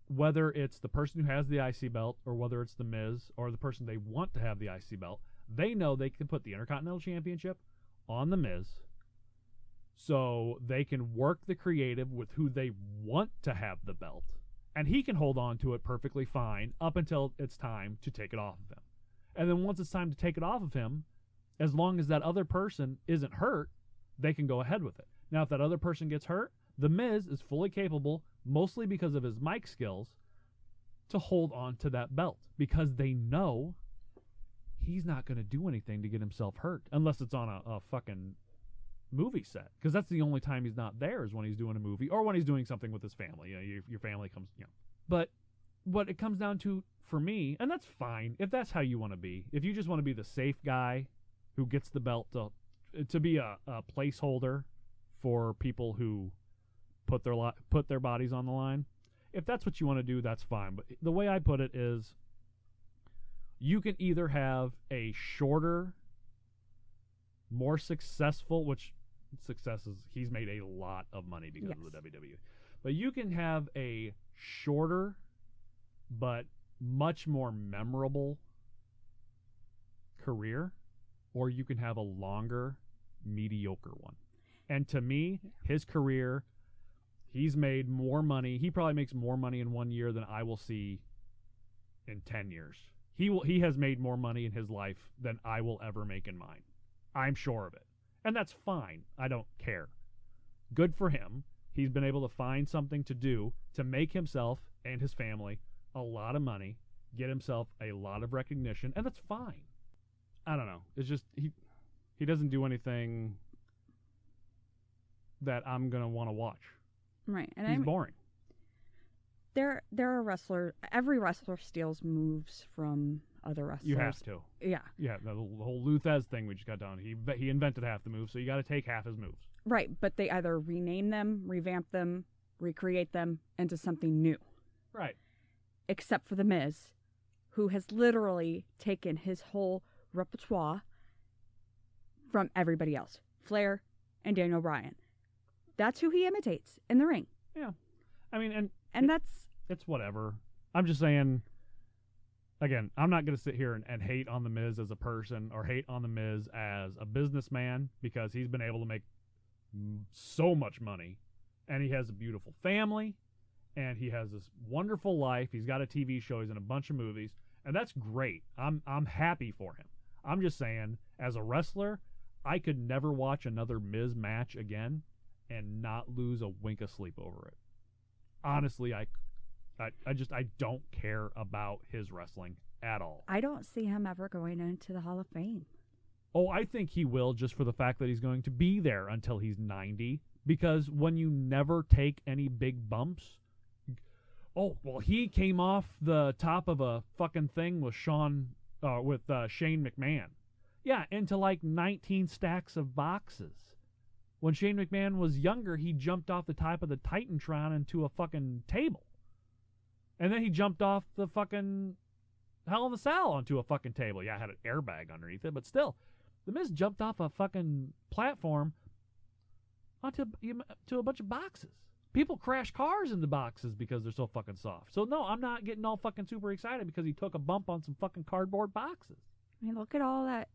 whether it's the person who has the IC belt or whether it's The Miz or the person they want to have the IC belt, they know they can put the Intercontinental Championship on The Miz so they can work the creative with who they want to have the belt, and he can hold on to it perfectly fine up until it's time to take it off of him. And then once it's time to take it off of him, as long as that other person isn't hurt, they can go ahead with it. Now, if that other person gets hurt, The Miz is fully capable, mostly because of his mic skills, to hold on to that belt because they know he's not going to do anything to get himself hurt unless it's on a fucking movie set, because that's the only time he's not there is when he's doing a movie or when he's doing something with his family. Your family comes, But what it comes down to for me, and that's fine if that's how you want to be. If you just want to be the safe guy who gets the belt to be a placeholder for people who put their bodies on the line, if that's what you want to do, that's fine. But the way I put it is, you can either have a shorter, more successful, which success is, he's made a lot of money because of the WWE. But you can have a shorter but much more memorable career, or you can have a longer, mediocre one. And to me, his career, he's made more money. He probably makes more money in 1 year than I will see in 10 years. He has made more money in his life than I will ever make in mine. I'm sure of it. And that's fine. I don't care. Good for him. He's been able to find something to do to make himself and his family a lot of money, get himself a lot of recognition, and that's fine. I don't know. It's just he doesn't do anything that I'm going to want to watch. Right. And he's boring. There are wrestlers. Every wrestler steals moves from other wrestlers. You have to. Yeah. Yeah, the whole Lou Thez thing we just got done. He invented half the moves, so you got to take half his moves. Right, but they either rename them, revamp them, recreate them into something new. Right. Except for The Miz, who has literally taken his whole repertoire from everybody else. Flair and Daniel Bryan. That's who he imitates in the ring. Yeah. I mean, and that's... It's whatever. I'm just saying, again, I'm not going to sit here and hate on The Miz as a person or hate on The Miz as a businessman because he's been able to make so much money. And he has a beautiful family. And he has this wonderful life. He's got a TV show. He's in a bunch of movies. And that's great. I'm happy for him. I'm just saying, as a wrestler, I could never watch another Miz match again and not lose a wink of sleep over it. Honestly, I don't care about his wrestling at all. I don't see him ever going into the Hall of Fame. Oh, I think he will, just for the fact that he's going to be there until he's 90. Because when you never take any big bumps... Oh, well, he came off the top of a fucking thing with Shane McMahon. Yeah, into like 19 stacks of boxes. When Shane McMahon was younger, he jumped off the top of the Titantron into a fucking table. And then he jumped off the fucking Hell in a Cell onto a fucking table. Yeah, it had an airbag underneath it, but still. The Miz jumped off a fucking platform onto to a bunch of boxes. People crash cars into boxes because they're so fucking soft. So, no, I'm not getting all fucking super excited because he took a bump on some fucking cardboard boxes. I mean, look at all that.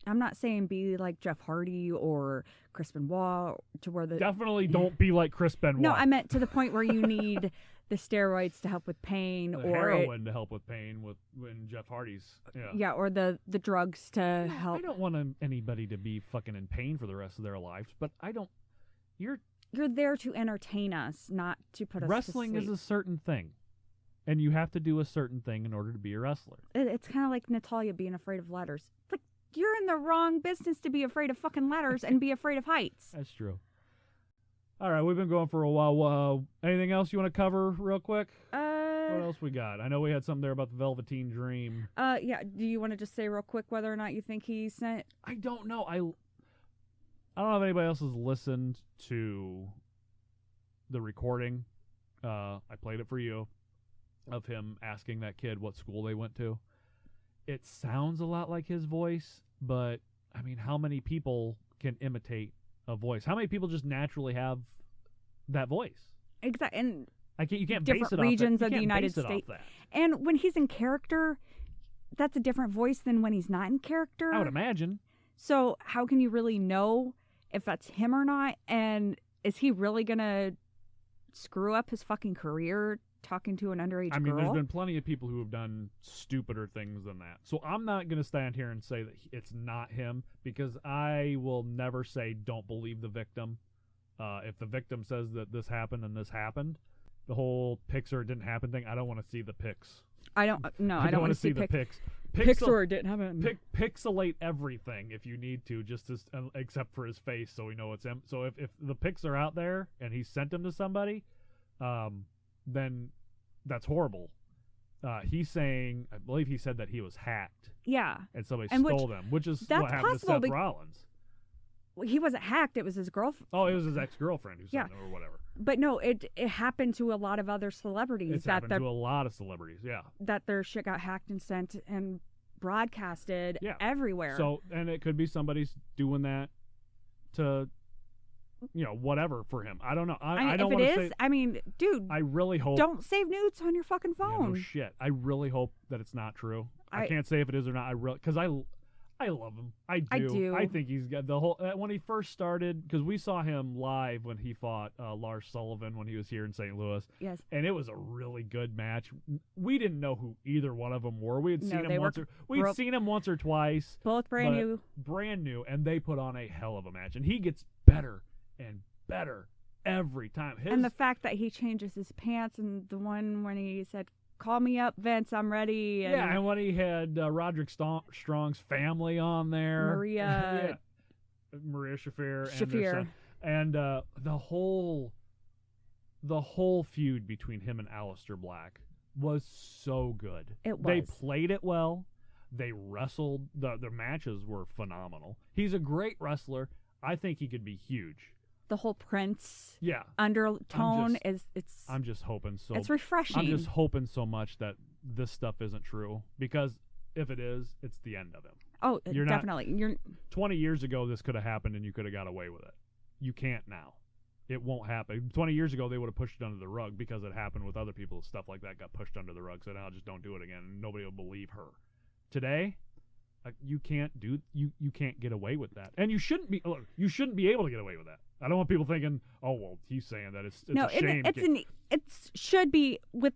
I'm not saying be like Jeff Hardy or Chris Benoit to where the... Definitely don't be like Chris Benoit. No, I meant to the point where you need the steroids to help with pain the or... heroin to help with pain when Jeff Hardy's... Yeah, or the drugs to help. I don't want anybody to be fucking in pain for the rest of their lives, but I don't... You're there to entertain us, not to put us Wrestling to sleep. is a certain thing, and you have to do a certain thing in order to be a wrestler. It's kind of like Natalia being afraid of ladders. Like, you're in the wrong business to be afraid of fucking ladders and be afraid of heights. That's true. All right, we've been going for a while. Anything else you want to cover real quick? What else we got? I know we had something there about the Velveteen Dream. Yeah. Do you want to just say real quick whether or not you think he sent... I don't know. I don't know if anybody else has listened to the recording. I played it for you of him asking that kid what school they went to. It sounds a lot like his voice, but I mean, how many people can imitate a voice? How many people just naturally have that voice? Exactly. And you can't different base it regions off of the United States. And when he's in character, that's a different voice than when he's not in character. I would imagine. So how can you really know if that's him or not? And is he really going to screw up his fucking career talking to an underage girl? There's been plenty of people who have done stupider things than that. So I'm not going to stand here and say that it's not him, because I will never say don't believe the victim. If the victim says that this happened and this happened, the whole pics or it didn't happen thing, I don't want to see the pics. I don't want to see the pics. Pics or it didn't happen. Pixelate everything if you need to, just except for his face, so we know it's him. So if the pics are out there and he sent them to somebody, then that's horrible. He's saying, I believe he said that he was hacked. Yeah. And somebody stole them, which is what happened to Seth Rollins. He wasn't hacked. It was his girlfriend. Oh, it was his ex-girlfriend who sent them or whatever. But no, it happened to a lot of other celebrities. It's happened to a lot of celebrities, yeah. That their shit got hacked and sent and broadcasted everywhere. So, and it could be somebody's doing that to, whatever for him. I don't know. I don't want to say. I mean, dude. I really hope. Don't save nudes on your fucking phone. Yeah, no shit. I really hope that it's not true. I can't say if it is or not. Because I love him. I do. I think he's got the whole... when he first started, because we saw him live when he fought Lars Sullivan when he was here in St. Louis. Yes. And it was a really good match. We didn't know who either one of them were. We had seen him once or twice. Both brand new. Brand new. And they put on a hell of a match. And he gets better and better every time. And the fact that he changes his pants, and the one when he said... Call me up, Vince. I'm ready. And when he had Roderick Strong's family on there, Maria Shafir, and the whole feud between him and Aleister Black was so good. It was. They played it well. They wrestled. Their matches were phenomenal. He's a great wrestler. I think he could be huge. The whole Prince I'm undertone just hoping so. It's refreshing. I'm just hoping so much that this stuff isn't true, because if it is, it's the end of him. Oh, definitely. 20 years ago, this could have happened and you could have got away with it. You can't now. It won't happen. 20 years ago, they would have pushed it under the rug because it happened with other people. Stuff like that got pushed under the rug. So now just don't do it again, and nobody will believe her. Today, you can't get away with that, and you shouldn't be. Look, you shouldn't be able to get away with that. I don't want people thinking, oh well, he's saying that it's no, a shame. It should be, with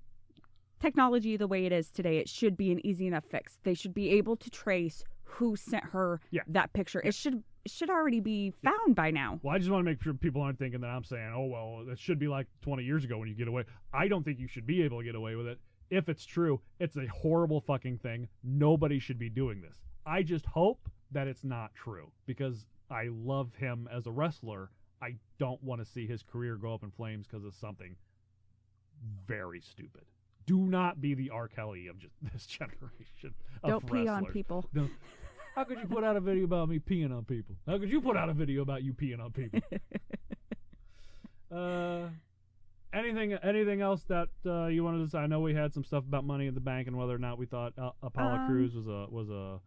technology the way it is today. It should be an easy enough fix. They should be able to trace who sent her that picture. It should already be found by now. Well, I just want to make sure people aren't thinking that I'm saying, oh well, it should be like 20 years ago when you get away. I don't think you should be able to get away with it. If it's true, it's a horrible fucking thing. Nobody should be doing this. I just hope that it's not true, because I love him as a wrestler. I don't want to see his career go up in flames because of something very stupid. Do not be the R. Kelly of just this generation of Don't pee on wrestlers. people. How could you put out a video about me peeing on people? How could you put out a video about you peeing on people? Anything else that you wanted to say? I know we had some stuff about Money in the Bank and whether or not we thought Apollo Crews was a.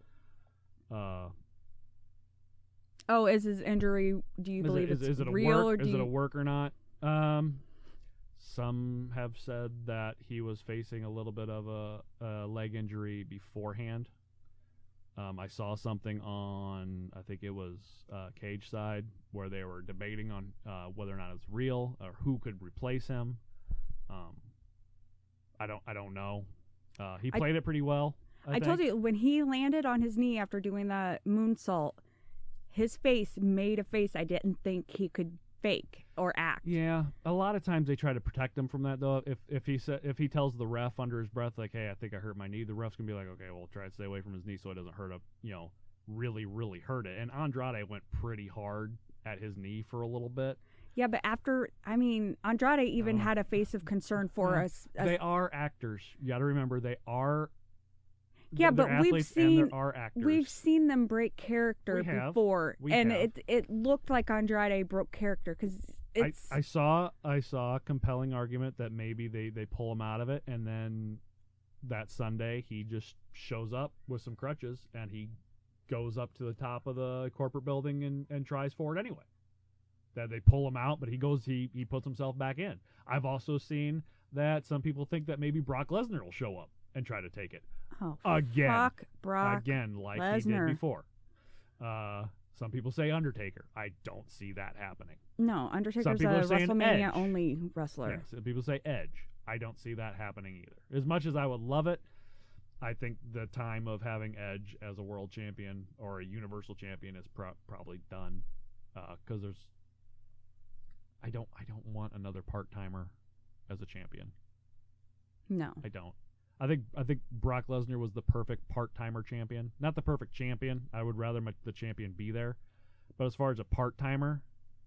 Oh, is his injury? Do you believe it's real, or is it a work or not? Some have said that he was facing a little bit of a leg injury beforehand. I saw something on, I think it was Cage Side, where they were debating on whether or not it's real or who could replace him. I don't know. He played it pretty well. I told you, when he landed on his knee after doing that moonsault, his face made a face I didn't think he could fake or act. Yeah, a lot of times they try to protect him from that though. If he tells the ref under his breath, like, "Hey, I think I hurt my knee," the ref's gonna be like, "Okay, well, try to stay away from his knee so it doesn't hurt up, really, really hurt it." And Andrade went pretty hard at his knee for a little bit. Yeah, but Andrade even had a face of concern for us. They are actors. You got to remember, they are. Yeah, but we've seen them break character before, it looked like Andrade broke character because it's. I saw a compelling argument that maybe they pull him out of it, and then that Sunday he just shows up with some crutches and he goes up to the top of the corporate building and tries for it anyway. That they pull him out, but he puts himself back in. I've also seen that some people think that maybe Brock Lesnar will show up and try to take it. Oh, again, fuck Brock like Lesnar. he did before. Some people say Undertaker. I don't see that happening. No, Undertaker's a WrestleMania only wrestler. Yes, some people say Edge. I don't see that happening either. As much as I would love it, I think the time of having Edge as a world champion or a universal champion is probably done. Because I don't want another part-timer as a champion. No, I don't. I think Brock Lesnar was the perfect part-timer champion. Not the perfect champion. I would rather the champion be there. But as far as a part-timer,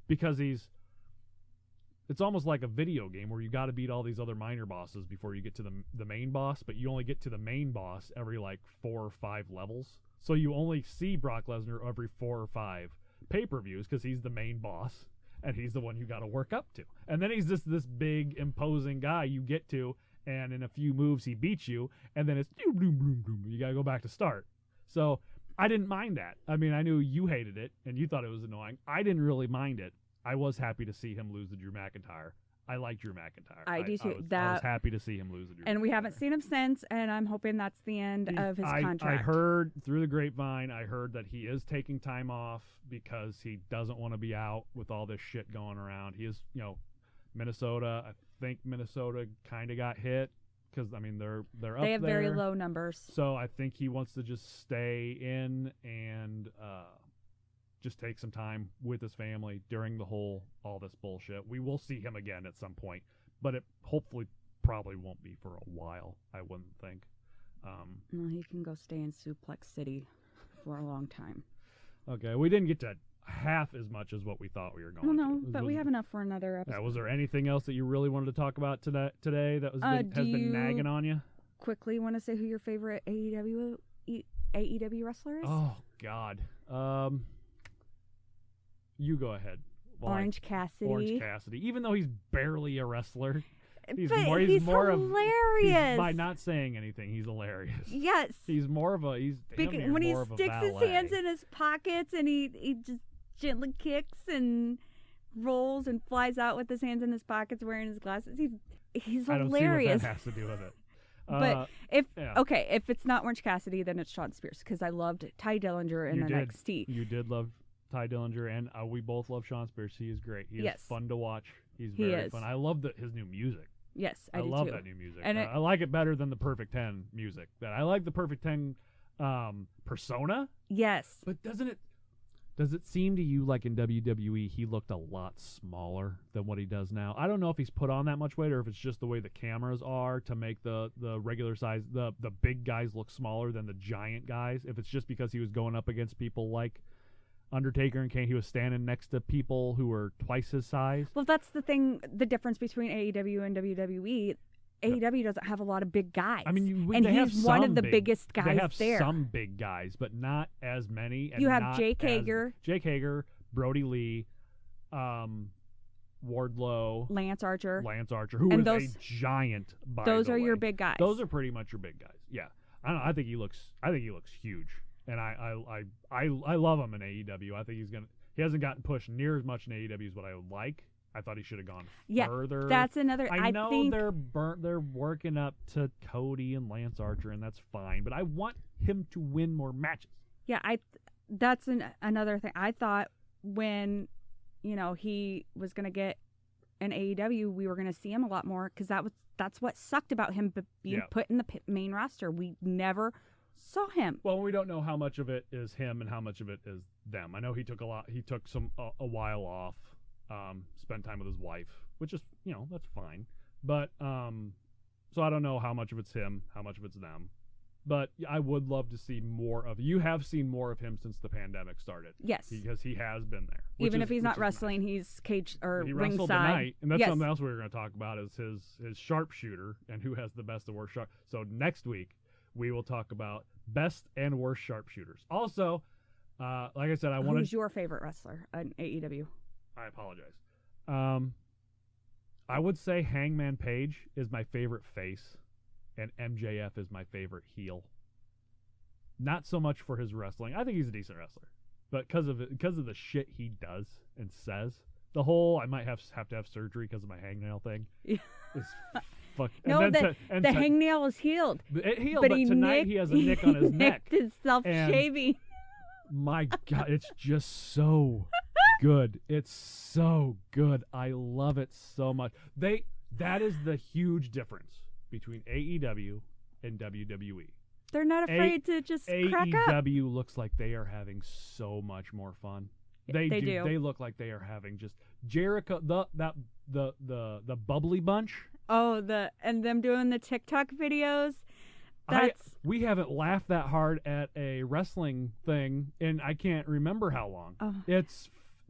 because it's almost like a video game where you got to beat all these other minor bosses before you get to the main boss, but you only get to the main boss every like 4 or 5 levels. So you only see Brock Lesnar every 4 or 5 pay-per-views because he's the main boss and he's the one you got to work up to. And then he's just this big imposing guy you get to, and in a few moves he beats you, and then it's boom, boom, boom, boom. You got to go back to start. So I didn't mind that. I mean, I knew you hated it, and you thought it was annoying. I didn't really mind it. I was happy to see him lose to Drew McIntyre. I like Drew McIntyre. I do too. I was happy to see him lose to Drew McIntyre. And we haven't seen him since, and I'm hoping that's the end of his contract. I heard through the grapevine, that he is taking time off because he doesn't want to be out with all this shit going around. He is, Minnesota. I think Minnesota kind of got hit because they're up there. They have very low numbers. So I think he wants to just stay in and just take some time with his family during all this bullshit. We will see him again at some point, but it hopefully probably won't be for a while, I wouldn't think. Well, he can go stay in Suplex City for a long time. Okay, we didn't get to half as much as what we thought we were going Well, no, to. but we have enough for another episode. Yeah, was there anything else that you really wanted to talk about today that has been nagging on you? Quickly want to say who your favorite AEW wrestler is? Oh, God. You go ahead. Orange Cassidy. Orange Cassidy. Even though he's barely a wrestler. He's hilarious. By not saying anything, he's hilarious. Yes. He's more of a when he sticks his hands in his pockets and he just gently kicks and rolls and flies out with his hands in his pockets wearing his glasses. He's hilarious. I don't see what that has to do with it. But if it's not Orange Cassidy, then it's Shawn Spears, because I loved Ty Dillinger in NXT. You did love Ty Dillinger, and we both love Shawn Spears. He is great. He is fun to watch. He's very fun. I love his new music. Yes, I do love too. that new music. And I like it better than the Perfect 10 music. I like the Perfect 10 persona. Yes. But does it seem to you like in WWE he looked a lot smaller than what he does now? I don't know if he's put on that much weight or if it's just the way the cameras are to make the regular size, the big guys look smaller than the giant guys. If it's just because he was going up against people like Undertaker and Kane, he was standing next to people who were twice his size. Well, that's the thing, the difference between AEW and WWE. AEW doesn't have a lot of big guys. I mean, and he's one of the biggest guys there. They have some big guys, but not as many. And you have Jake Hager, Brody Lee, Wardlow, Lance Archer, who is a giant. Those are your big guys. Those are pretty much your big guys. Yeah, I don't know. I think he looks huge, and I love him in AEW. I think he hasn't gotten pushed near as much in AEW as what I would like. I thought he should have gone further. That's another. I know they're working up to Cody and Lance Archer, and that's fine. But I want him to win more matches. Yeah, that's another thing. I thought when he was going to get an AEW, we were going to see him a lot more, because that's what sucked about him being put in the main roster. We never saw him. Well, we don't know how much of it is him and how much of it is them. I know he took a while off. Spend time with his wife, which is, that's fine. But, so I don't know how much of it's him, how much of it's them. But I would love to see more of. You have seen more of him since the pandemic started. Yes, because he has been there. Even if he's not wrestling, he's cage or he ringside. Wrestled tonight, and that's something else we were going to talk about is his sharpshooter and who has the best and worst sharp. So next week we will talk about best and worst sharpshooters. Also, like I said, Who's your favorite wrestler in AEW? I apologize. I would say Hangman Page is my favorite face, and MJF is my favorite heel. Not so much for his wrestling. I think he's a decent wrestler, but because of the shit he does and says, the whole I might have to have surgery because of my hangnail thing. Is fuck. No, the hangnail is healed. It healed, but tonight he has a nick on his neck. It's self-shaving. My God, it's just so good. It's so good. I love it so much. That is the huge difference between AEW and WWE. They're not afraid to just crack up. AEW looks like they are having so much more fun. They do. They look like they are having just Jericho, the bubbly bunch. Oh, and them doing the TikTok videos. We haven't laughed that hard at a wrestling thing, and I can't remember how long. Oh.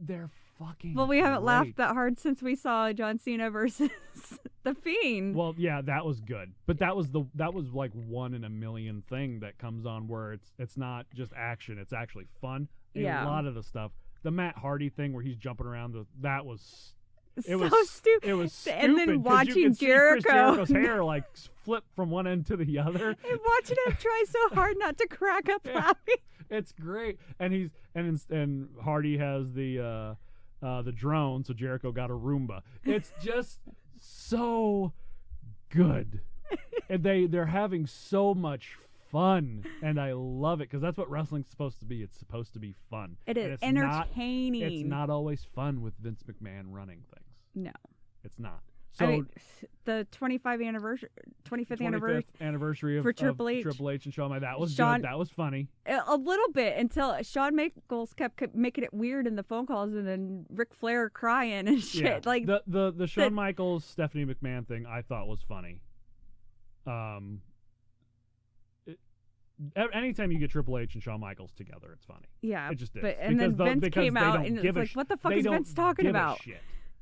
They're fucking. Well, we haven't great. laughed that hard since we saw John Cena versus The Fiend. Well, yeah, that was good, but that was like 1 in a million thing that comes on where it's not just action; it's actually fun. And a lot of the stuff, the Matt Hardy thing where he's jumping around, that was. It was stupid. It was stupid. And then watching Chris Jericho's hair like flip from one end to the other. And watching him try so hard not to crack up laughing. It's great. And Hardy has the drone, so Jericho got a Roomba. It's just so good. And they're having so much fun, and I love it because that's what wrestling's supposed to be. It's supposed to be fun. It is entertaining. It's not always fun with Vince McMahon running things. No, it's not. So the 25th anniversary of Triple H and Shawn Michaels, that was good. That was funny. A little bit until Shawn Michaels kept making it weird in the phone calls, and then Ric Flair crying and shit. Yeah. Like the Shawn Michaels Stephanie McMahon thing, I thought was funny. anytime you get Triple H and Shawn Michaels together, it's funny. Yeah, It just is. but and then Vince came out and it's like, what the fuck is Vince talking about? Shit.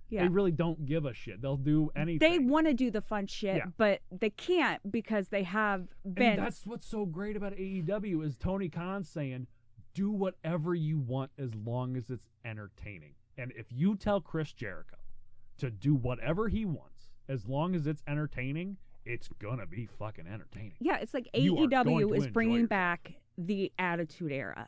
Yeah. They really don't give a shit. They'll do anything. They want to do the fun shit, but they can't because they have Vince. And that's what's so great about AEW is Tony Khan saying, do whatever you want as long as it's entertaining. And if you tell Chris Jericho to do whatever he wants, as long as it's entertaining, it's going to be fucking entertaining. Yeah, it's like You are going AEW to is enjoy bringing yourself. back the Attitude Era.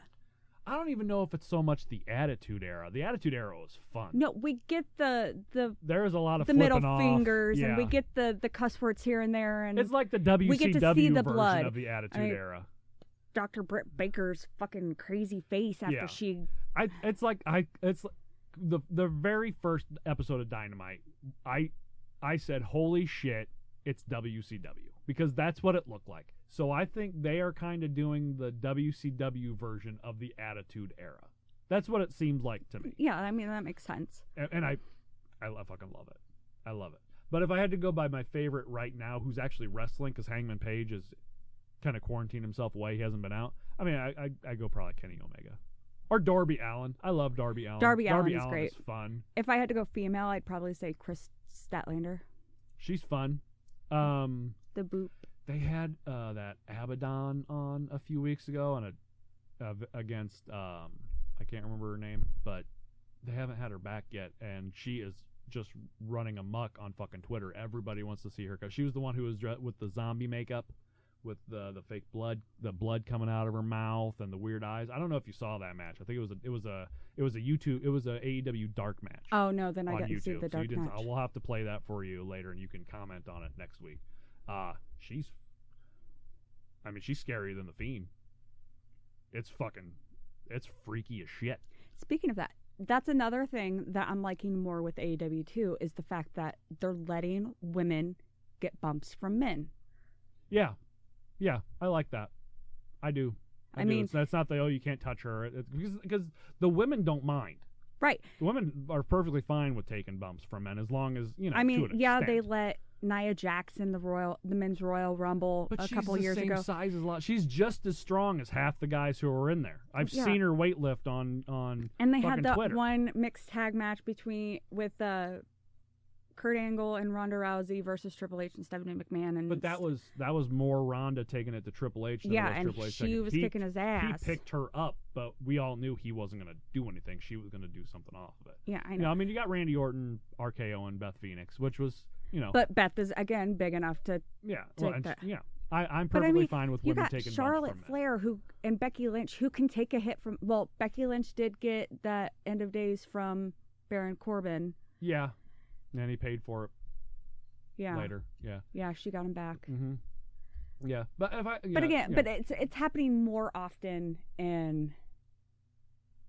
I don't even know if it's so much the Attitude Era. The Attitude Era was fun. No, we get the There is a lot of the flipping middle off. fingers, and we Yeah. get the cuss words here and there, and It's like the WCW we get to see the version blood. of the Attitude Era. Dr. Britt Baker's fucking crazy face after Yeah. she. It's like the very first episode of Dynamite. I said, holy shit, it's WCW, because that's what it looked like. So I think they are kind of doing the WCW version of the Attitude Era. That's what it seems like to me. Yeah, I mean that makes sense. And I fucking love it. I love it. But if I had to go by my favorite right now, who's actually wrestling, because Hangman Page is kind of quarantined himself away, he hasn't been out. I mean, I go probably Kenny Omega. Or Darby Allin. I love Darby Allin. Darby Allin is great. Is fun. If I had to go female, I'd probably say Chris Statlander. She's fun. The Boop. They had that Abaddon on a few weeks ago and against I can't remember her name, but they haven't had her back yet, and she is just running amok on fucking Twitter. Everybody wants to see her because she was the one who was with the zombie makeup, with the fake blood, the blood coming out of her mouth and the weird eyes. I don't know if you saw that match. I think it was a AEW dark match. Oh no, then I on didn't YouTube. see the dark match. We'll have to play that for you later, and you can comment on it next week. She's scarier than the Fiend. It's freaky as shit. Speaking of that, that's another thing that I'm liking more with AEW too, is the fact that they're letting women get bumps from men. Yeah, I like that. I do. I mean, that's not you can't touch her, because the women don't mind. Right. The women are perfectly fine with taking bumps from men as long as I mean, to an yeah, extent. they let Nia Jax in the men's Royal Rumble But a couple years ago. she's the same size as a lot. She's just as strong as half the guys who are in there. I've seen her weightlift on and they had that Twitter. one mixed tag match with Kurt Angle and Ronda Rousey versus Triple H and Stephanie McMahon. And but that was more Ronda taking it to Triple H than it was and Triple H she was kicking his ass. He picked her up, but we all knew he wasn't going to do anything. She was going to do something off of it. Yeah, I know. I mean, you got Randy Orton, RKO, and Beth Phoenix, which was, But Beth is, again, big enough to take that. I'm perfectly fine with you women got taking Charlotte bumps from Flair and Becky Lynch, who can take a hit from. Well, Becky Lynch did get that End of Days from Baron Corbin. Yeah, and he paid for it. Yeah. Later. Yeah. Yeah, she got him back. Mm-hmm. Yeah, but but it's happening more often in,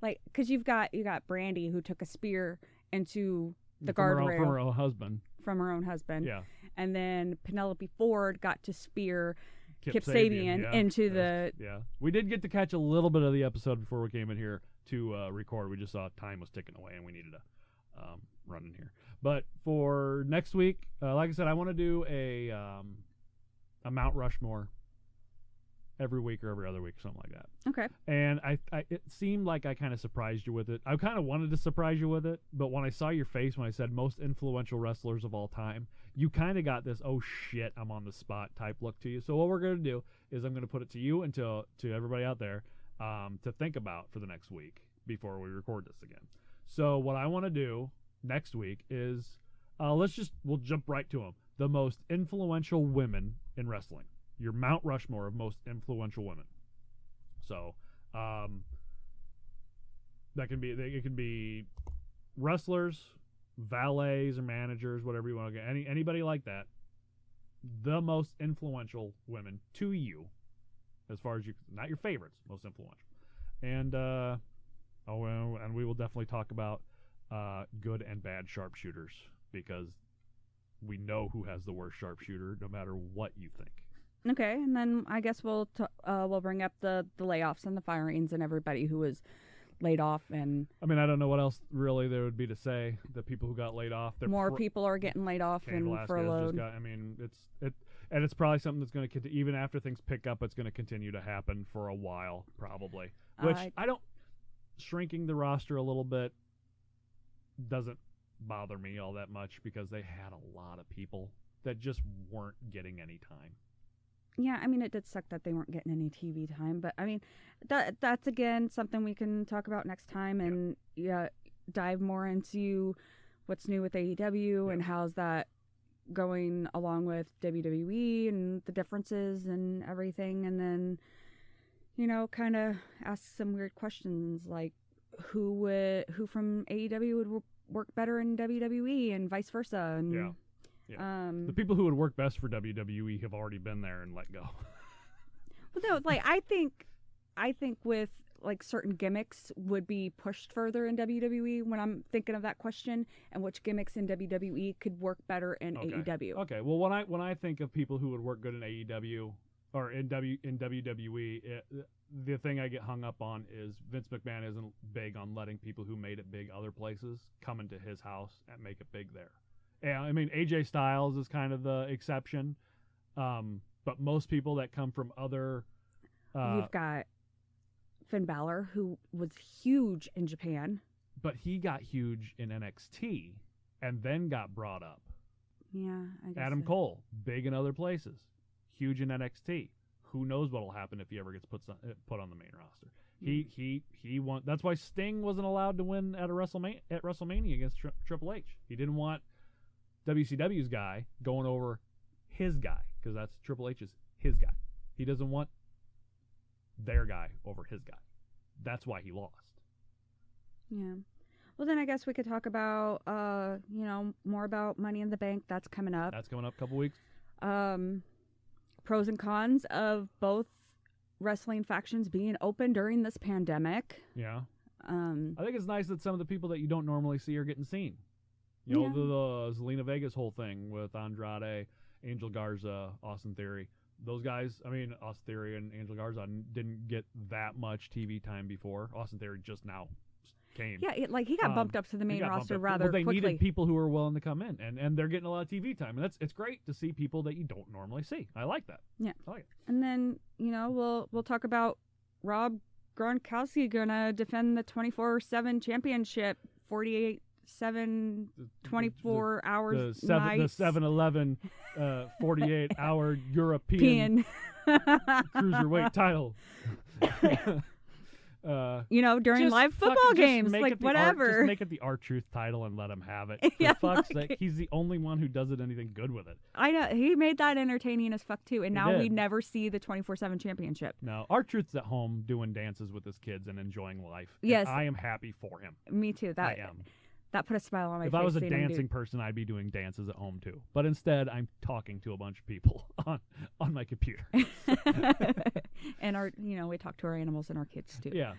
like, because you got Brandy, who took a spear into the guardrail from her own husband. From her own husband. Yeah. And then Penelope Ford got to spear Kip Sabian into the. Yeah. We did get to catch a little bit of the episode before we came in here to record. We just saw time was ticking away and we needed to run in here. But for next week, like I said, I want to do a Mount Rushmore every week or every other week, something like that. Okay. And it seemed like I kind of surprised you with it. I kind of wanted to surprise you with it, but when I saw your face when I said most influential wrestlers of all time, you kind of got this, oh shit, I'm on the spot type look to you. So what we're going to do is I'm going to put it to you and to everybody out there to think about for the next week before we record this again. So what I want to do next week is we'll jump right to them. The most influential women in wrestling. Your Mount Rushmore of most influential women. So it can be wrestlers, valets, or managers, whatever you want to get. Anybody like that. The most influential women to you, as far as not your favorites, most influential. And and we will definitely talk about good and bad sharpshooters, because we know who has the worst sharpshooter, no matter what you think. Okay, and then I guess we'll bring up the layoffs and the firings and everybody who was laid off, and I mean, I don't know what else really there would be to say. The people who got laid off, more people are getting laid off Cain and Velasquez furloughed. I mean, and it's probably something that's going to continue even after things pick up. It's going to continue to happen for a while, probably. Which I don't. Shrinking the roster a little bit doesn't bother me all that much because they had a lot of people that just weren't getting any time. Yeah, I mean, it did suck that they weren't getting any TV time, but I mean, that's again something we can talk about next time and dive more into what's new with AEW and how's that going along with WWE and the differences and everything, and then kind of ask some weird questions like who from AEW would work better in WWE and vice versa, and the people who would work best for WWE have already been there and let go. Well, no, like I think with like certain gimmicks would be pushed further in WWE when I'm thinking of that question, and which gimmicks in WWE could work better in AEW. Okay, well when I think of people who would work good in AEW or in WWE, the thing I get hung up on is Vince McMahon isn't big on letting people who made it big other places come into his house and make it big there. Yeah, I mean, AJ Styles is kind of the exception, but most people that come from other... You've got Finn Balor, who was huge in Japan. But he got huge in NXT and then got brought up. Yeah, I guess Adam Cole, big in other places, huge in NXT. Who knows what will happen if he ever gets put on the main roster? He won. That's why Sting wasn't allowed to win at WrestleMania against Triple H. He didn't want WCW's guy going over his guy because that's Triple H's his guy. He doesn't want their guy over his guy. That's why he lost. Yeah. Well, then I guess we could talk about more about Money in the Bank. That's coming up. That's coming up a couple weeks. Pros and cons of both wrestling factions being open during this pandemic. Yeah. I think it's nice that some of the people that you don't normally see are getting seen. The Zelina Vega's whole thing with Andrade, Angel Garza, Austin Theory. Those guys, I mean, Austin Theory and Angel Garza didn't get that much TV time before. Austin Theory just now came. Yeah, he got bumped up to the main roster rather quickly. They needed people who were willing to come in, and they're getting a lot of TV time. And it's great to see people that you don't normally see. I like that. Yeah. I like it. And then, we'll talk about Rob Gronkowski gonna defend the 24/7 championship, 48/7, 24 hours nights. The 7-Eleven 48-hour European cruiserweight title. During live football games, like whatever. Just make it the R-Truth title and let him have it. For fuck's sake, he's the only one who does it anything good with it. I know. He made that entertaining as fuck too, and now we never see the 24/7 championship. No, R-Truth's at home doing dances with his kids and enjoying life. Yes. I am happy for him. Me too. I am. That put a smile on my face. If I was a dancing person, I'd be doing dances at home too. But instead, I'm talking to a bunch of people on my computer. And we talk to our animals and our kids too. Yeah.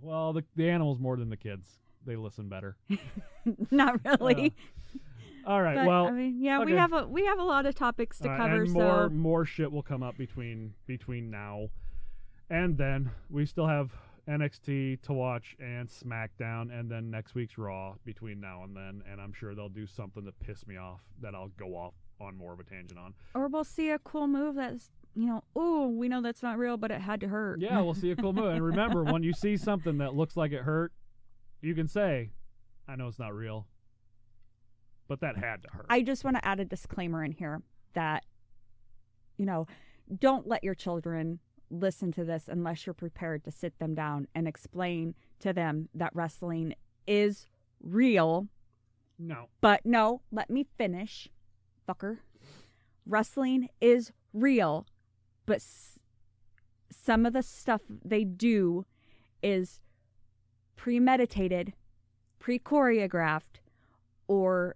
Well, the animals more than the kids. They listen better. Not really. All right. But, well, I mean, we have a lot of topics to cover. And more shit will come up between now and then. We still have NXT to watch and SmackDown, and then next week's Raw between now and then, and I'm sure they'll do something to piss me off that I'll go off on more of a tangent on. Or we'll see a cool move that's, we know that's not real, but it had to hurt. Yeah, we'll see a cool move. And remember, when you see something that looks like it hurt, you can say, I know it's not real, but that had to hurt. I just want to add a disclaimer in here that, don't let your children listen to this unless you're prepared to sit them down and explain to them that wrestling is real. No. But no, let me finish, fucker. Wrestling is real, but some of the stuff they do is premeditated, pre-choreographed, or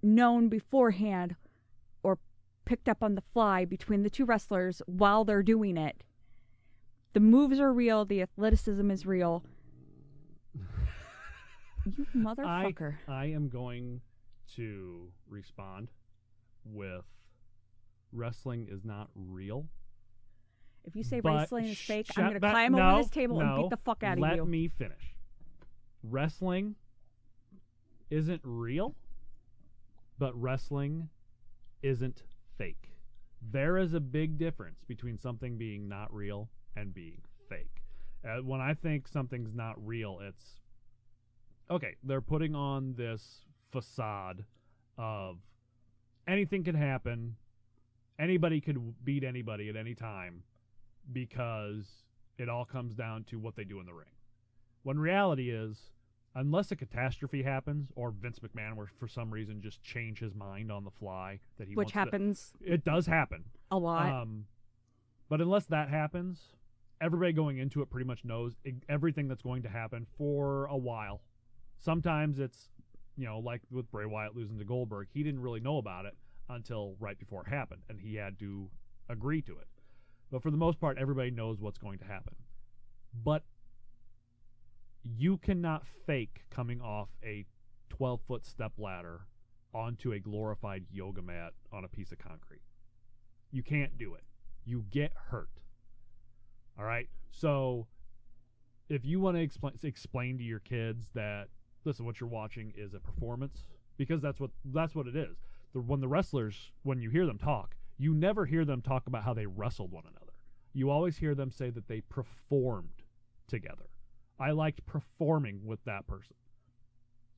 known beforehand, or picked up on the fly between the two wrestlers while they're doing it. The moves are real. The athleticism is real. You motherfucker. I am going to respond with wrestling is not real. If you say But wrestling is fake, I'm shut going to that- climb no, over this table and no, beat the fuck out of Let you. me finish. Wrestling isn't real, but wrestling isn't fake. There is a big difference between something being not real and being fake. When I think something's not real, it's okay, they're putting on this facade of anything can happen, anybody could beat anybody at any time because it all comes down to what they do in the ring. When reality is, unless a catastrophe happens or Vince McMahon were for some reason just change his mind on the fly that he Which wants happens it does happen a lot. But unless that happens, everybody going into it pretty much knows everything that's going to happen for a while. Sometimes it's, like with Bray Wyatt losing to Goldberg, he didn't really know about it until right before it happened, and he had to agree to it. But for the most part, everybody knows what's going to happen. But you cannot fake coming off a 12-foot step ladder onto a glorified yoga mat on a piece of concrete. You can't do it. You get hurt. All right? So if you want to explain to your kids that, listen, what you're watching is a performance, because that's what it is. When the wrestlers, when you hear them talk, you never hear them talk about how they wrestled one another. You always hear them say that they performed together. I liked performing with that person.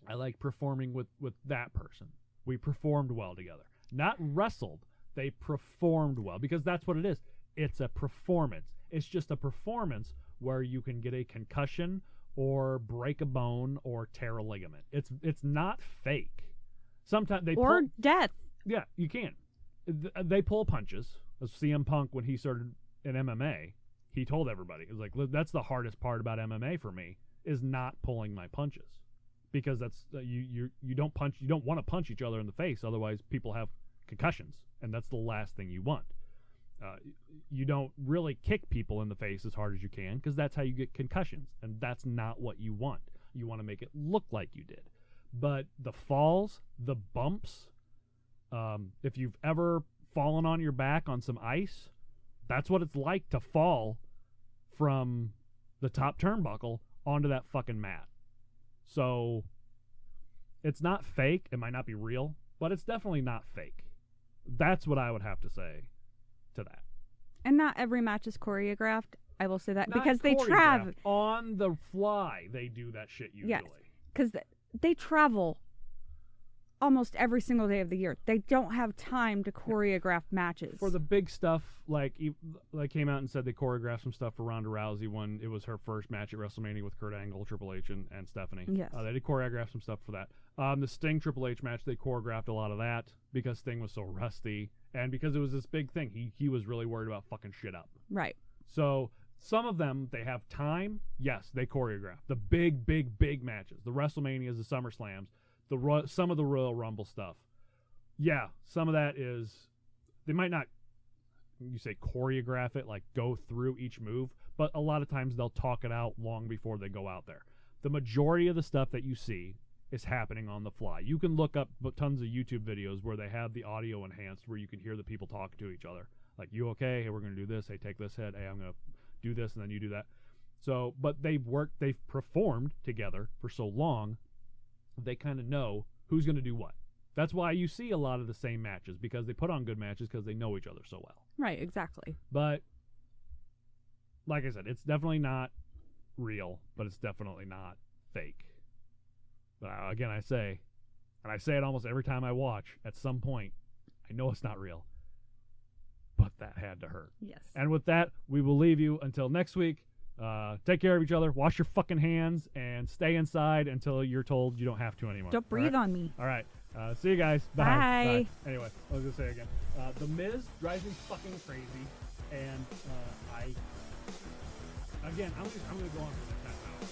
I liked performing with that person. We performed well together. Not wrestled. They performed well, because that's what it is. It's a performance. It's just a performance where you can get a concussion or break a bone or tear a ligament. It's not fake. Sometimes they or death. Yeah, you can. They pull punches. As CM Punk, when he started in MMA, he told everybody, it was like, that's the hardest part about MMA for me, is not pulling my punches, because that's you don't want to punch each other in the face, otherwise people have concussions, and that's the last thing you want. You don't really kick people in the face as hard as you can, because that's how you get concussions, and that's not what you want. You want to make it look like you did. But the falls, the bumps, if you've ever fallen on your back on some ice, that's what it's like to fall from the top turnbuckle onto that fucking mat. So it's not fake. It might not be real, but it's definitely not fake. That's what I would have to say to that. And not every match is choreographed. I will say that, Not because they travel on the fly. They do that shit usually. Yes, because they travel almost every single day of the year. They don't have time to choreograph matches. For the big stuff, like came out and said they choreographed some stuff for Ronda Rousey when it was her first match at WrestleMania with Kurt Angle, Triple H, and Stephanie. Yes. They did choreograph some stuff for that. The Sting Triple H match, they choreographed a lot of that because Sting was so rusty, and because it was this big thing. He was really worried about fucking shit up. Right. So some of them, they have time. Yes, they choreograph. The big matches. The WrestleManias, the SummerSlams, some of the Royal Rumble stuff. Yeah, some of that is, they might not, you say choreograph it, like go through each move, but a lot of times they'll talk it out long before they go out there. The majority of the stuff that you see is happening on the fly. You can look up tons of YouTube videos where they have the audio enhanced, where you can hear the people talking to each other. Like, you okay? Hey, we're going to do this. Hey, take this head. Hey, I'm going to do this, and then you do that. So, but they've performed together for so long, they kind of know who's going to do what. That's why you see a lot of the same matches, because they put on good matches because they know each other so well. Right, exactly. But like I said, it's definitely not real, but it's definitely not fake. But again, I say it almost every time I watch, at some point, I know it's not real, but that had to hurt. Yes. And with that, we will leave you until next week. Take care of each other, wash your fucking hands, and stay inside until you're told you don't have to anymore. Don't breathe on me. All right. See you guys. Bye. Bye. Anyway, I was going to say again. The Miz drives me fucking crazy, and I'm going to go on for the 10 hours.